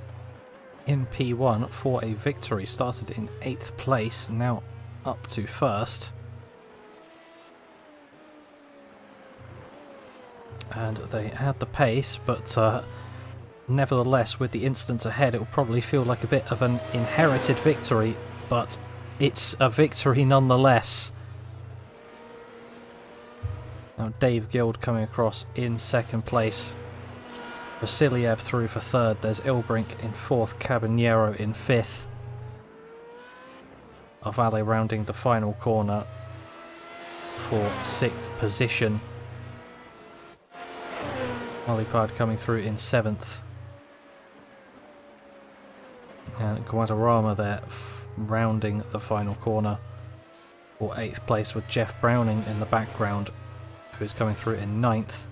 in P1 for a victory. Started in 8th place, now up to 1st. And they had the pace, but nevertheless, with the instance ahead, it will probably feel like a bit of an inherited victory, but it's a victory nonetheless. Now Dave Guild coming across in 2nd place. Vasiliev through for 3rd. There's Ilbrink in 4th. Caballero in 5th. Avale rounding the final corner for 6th position. Olipard coming through in 7th. And Guadarrama there rounding the final corner for 8th place, with Jeff Browning in the background, who's coming through in 9th.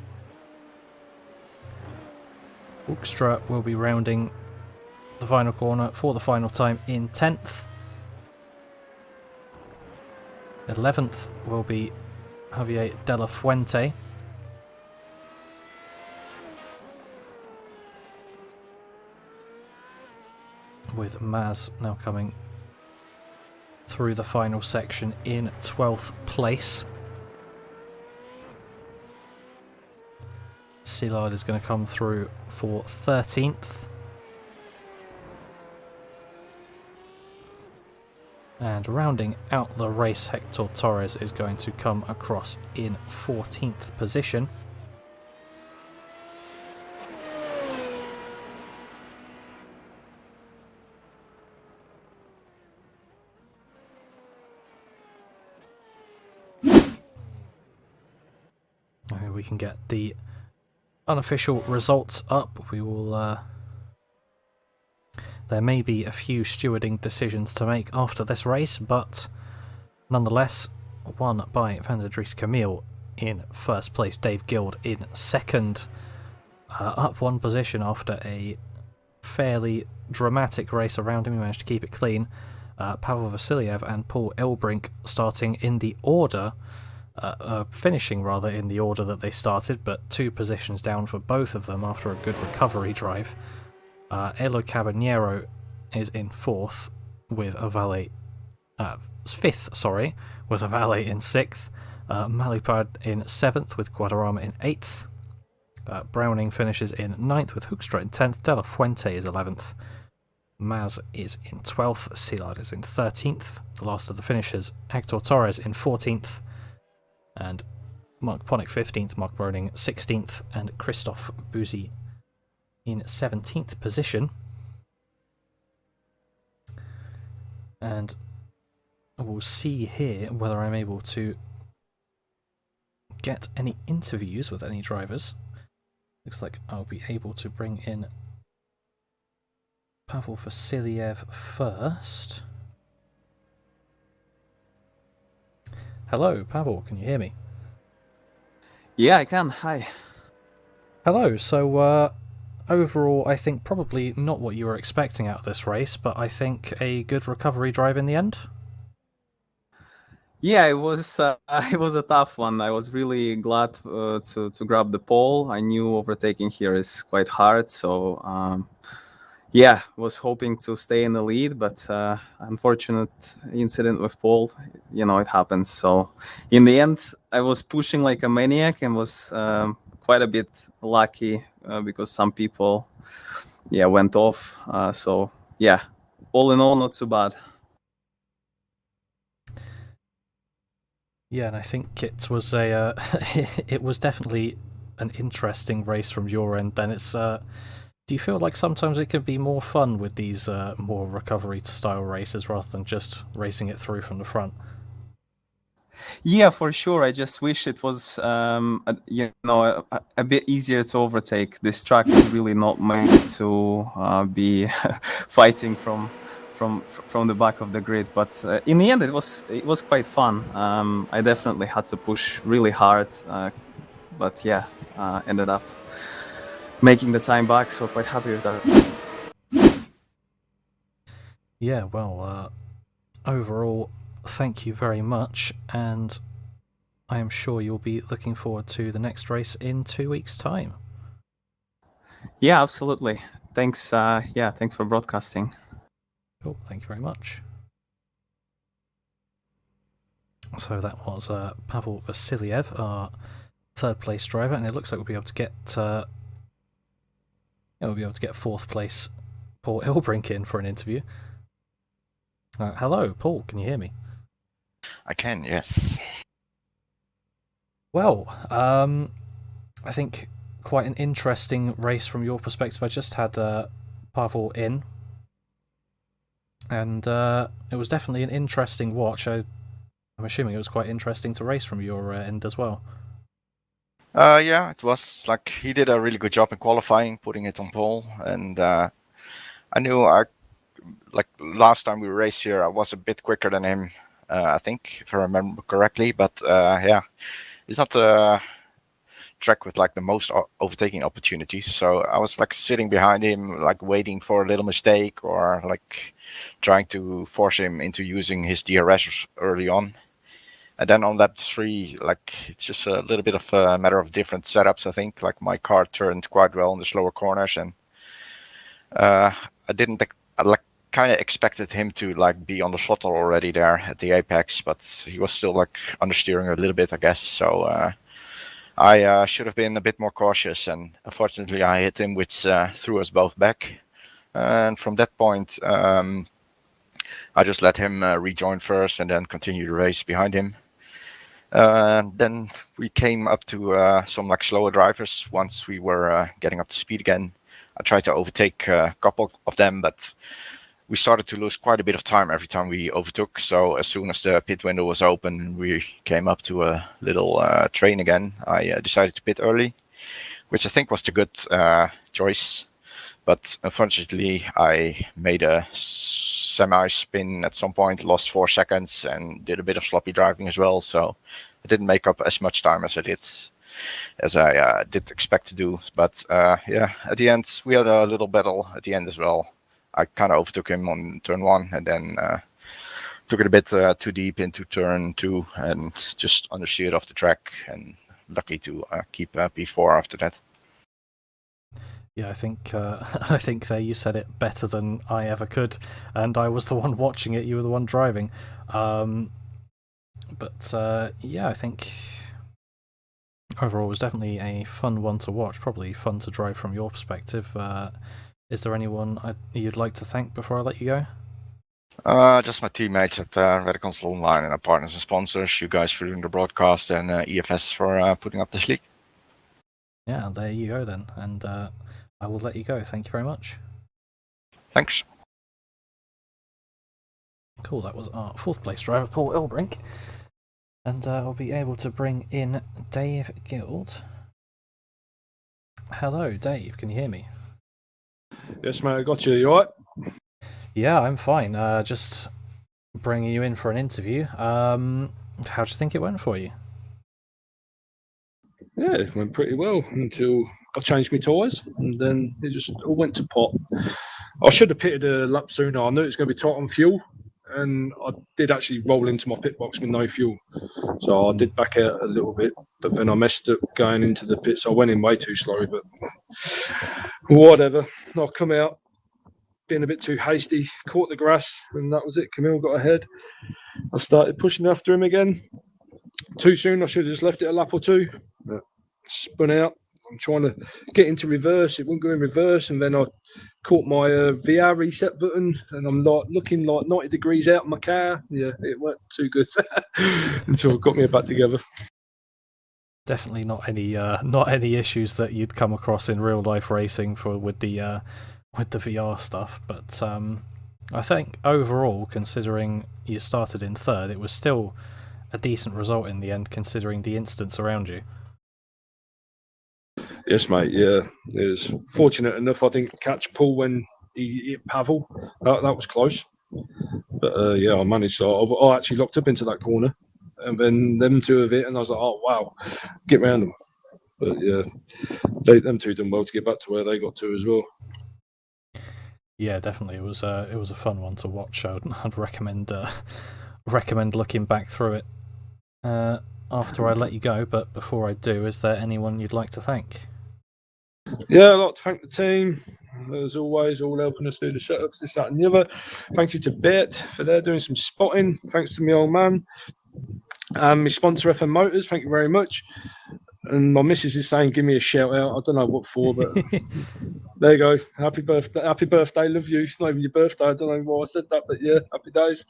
Hoekstra will be rounding the final corner for the final time in 10th. 11th will be Javier De La Fuente. With Maz now coming through the final section in 12th place. Szilard is going to come through for 13th. And rounding out the race, Hector Torres is going to come across in 14th position. We can get the unofficial results up. We will there may be a few stewarding decisions to make after this race, but nonetheless won by Van den Dries Camille in 1st place, Dave Guild in 2nd, up 1 position after a fairly dramatic race around him. He managed to keep it clean. Pavel Vasiliev and Paul Elbrink starting in the order, finishing rather in the order that they started, but 2 positions down for both of them after a good recovery drive. Elo Caballero is in 4th with a valet, 5th, sorry, with a valet in 6th. Malipad in 7th with Guadarrama in 8th. Browning finishes in 9th with Hoekstra in 10th. De La Fuente is 11th. Maz is in 12th. Szilard is in 13th. The last of the finishers, Hector Torres in 14th. And Mark Ponick 15th, Mark Browning 16th, and Christoph Buzy in 17th position. And we'll see here whether I'm able to get any interviews with any drivers. Looks like I'll be able to bring in Pavel Vasiliev first. Hello, Pavel, can you hear me? Yeah, I can. Hi. Hello, so overall I think probably not what you were expecting out of this race, but I think a good recovery drive in the end. Yeah, it was a tough one. I was really glad to grab the pole. I knew overtaking here is quite hard, so yeah, was hoping to stay in the lead, but unfortunate incident with pole, it happens. So in the end, I was pushing like a maniac and was quite a bit lucky because some people, went off. So yeah, all in all, not too bad. Yeah, and I think it was a it was definitely an interesting race from your end. Then it's do you feel like sometimes it could be more fun with these more recovery style races rather than just racing it through from the front? Yeah, for sure. I just wish it was a bit easier to overtake. This track is really not made to be fighting from the back of the grid, but in the end it was quite fun. I definitely had to push really hard, but yeah, ended up making the time back, so quite happy with that. Yeah, well, overall, thank you very much, and I am sure you'll be looking forward to the next race in 2 weeks' time. Yeah, absolutely. Thanks. Thanks for broadcasting. Cool, thank you very much. So that was Pavel Vasiliev, our 3rd place driver, and it looks like we'll be able to get 4th place Paul Elbrink in for an interview. Hello, Paul, can you hear me? I can, yes. Well, I think quite an interesting race from your perspective. I just had Pavel in, and it was definitely an interesting watch. I'm assuming it was quite interesting to race from your end as well. Yeah, it was like he did a really good job in qualifying, putting it on pole, and I knew like last time we raced here, I was a bit quicker than him, I think, if I remember correctly. But yeah, it's not a track with like the most overtaking opportunities. So I was like sitting behind him, like waiting for a little mistake or like trying to force him into using his DRS early on. And then on lap 3, like it's just a little bit of a matter of different setups. I think like my car turned quite well in the slower corners, and I like kind of expected him to like be on the throttle already there at the apex, but he was still like understeering a little bit, I guess. So I should have been a bit more cautious, and unfortunately I hit him, which threw us both back. And from that point, I just let him rejoin first and then continue the race behind him. Then we came up to some like slower drivers. Once we were getting up to speed again, I tried to overtake a couple of them, but we started to lose quite a bit of time every time we overtook. So as soon as the pit window was open, we came up to a little train again. I decided to pit early, which I think was the good choice. But unfortunately, I made a semi-spin at some point, lost 4 seconds, and did a bit of sloppy driving as well. So I didn't make up as much time as I did expect to do. But yeah, at the end, we had a little battle at the end as well. I kind of overtook him on turn 1, and then took it a bit too deep into turn 2 and just understeered off the track, and lucky to keep P4 after that. Yeah, I think I think there you said it better than I ever could, and I was the one watching it. You were the one driving. But yeah, I think overall it was definitely a fun one to watch. Probably fun to drive from your perspective. Is there anyone you'd like to thank before I let you go? Just my teammates at Red Console Online and our partners and sponsors. You guys for doing the broadcast, and EFS for putting up this league. Yeah, there you go then, and I will let you go. Thank you very much. Thanks. Cool, that was our 4th place driver, Paul Elbrink. And I'll be able to bring in Dave Guild. Hello, Dave, can you hear me? Yes, mate, I got you. You alright? Yeah, I'm fine. Just bringing you in for an interview. How do you think it went for you? Yeah, it went pretty well until I changed my tyres, and then it just all went to pot. I should have pitted a lap sooner. I knew it was going to be tight on fuel, and I did actually roll into my pit box with no fuel. So I did back out a little bit, but then I messed up going into the pits. I went in way too slow, but whatever. I come out being a bit too hasty, caught the grass, and that was it. Camille got ahead. I started pushing after him again. Too soon. I should have just left it a lap or two. But spun out. I'm trying to get into reverse. It wouldn't go in reverse, and then I caught my VR reset button, and I'm like looking like 90 degrees out of my car. Yeah, it weren't too good until it got me back together. Definitely not any issues that you'd come across in real life racing with the VR stuff. But I think overall, considering you started in 3rd, it was still a decent result in the end, considering the incidents around you. Yes, mate. Yeah, it was fortunate enough I didn't catch Paul when he hit Pavel. That was close. But yeah, I managed. I actually locked up into that corner, and then them two of it, and I was like, oh wow, get round them. But yeah, them two done well to get back to where they got to as well. Yeah, definitely. It was a fun one to watch. I'd recommend looking back through it after I let you go. But before I do, is there anyone you'd like to thank? Yeah, I'd like to thank the team. As always, all helping us do the setups, this, that, and the other. Thank you to Bet for there doing some spotting. Thanks to my old man. My sponsor, FR Motors, thank you very much. And my missus is saying, give me a shout out. I don't know what for, but there you go. Happy birthday, love you. It's not even your birthday. I don't know why I said that, but yeah, happy days.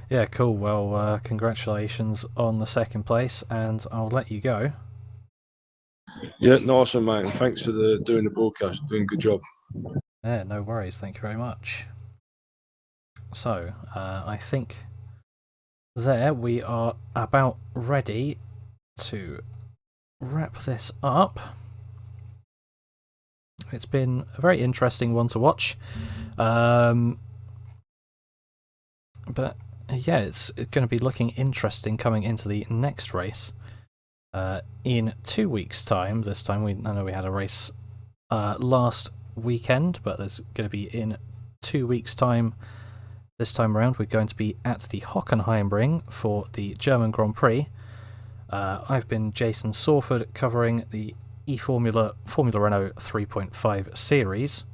Yeah, cool. Well, congratulations on the 2nd place, and I'll let you go. Yeah, nice one, mate. And thanks for doing the broadcast. Doing a good job. Yeah, no worries. Thank you very much. So, I think there we are about ready to wrap this up. It's been a very interesting one to watch. But yeah, it's going to be looking interesting coming into the next race. In 2 weeks' time. This time, I know we had a race last weekend, but there's going to be in 2 weeks' time. This time around, we're going to be at the Hockenheimring for the German Grand Prix. I've been Jason Sawford, covering the eFormula Formula Renault 3.5 series.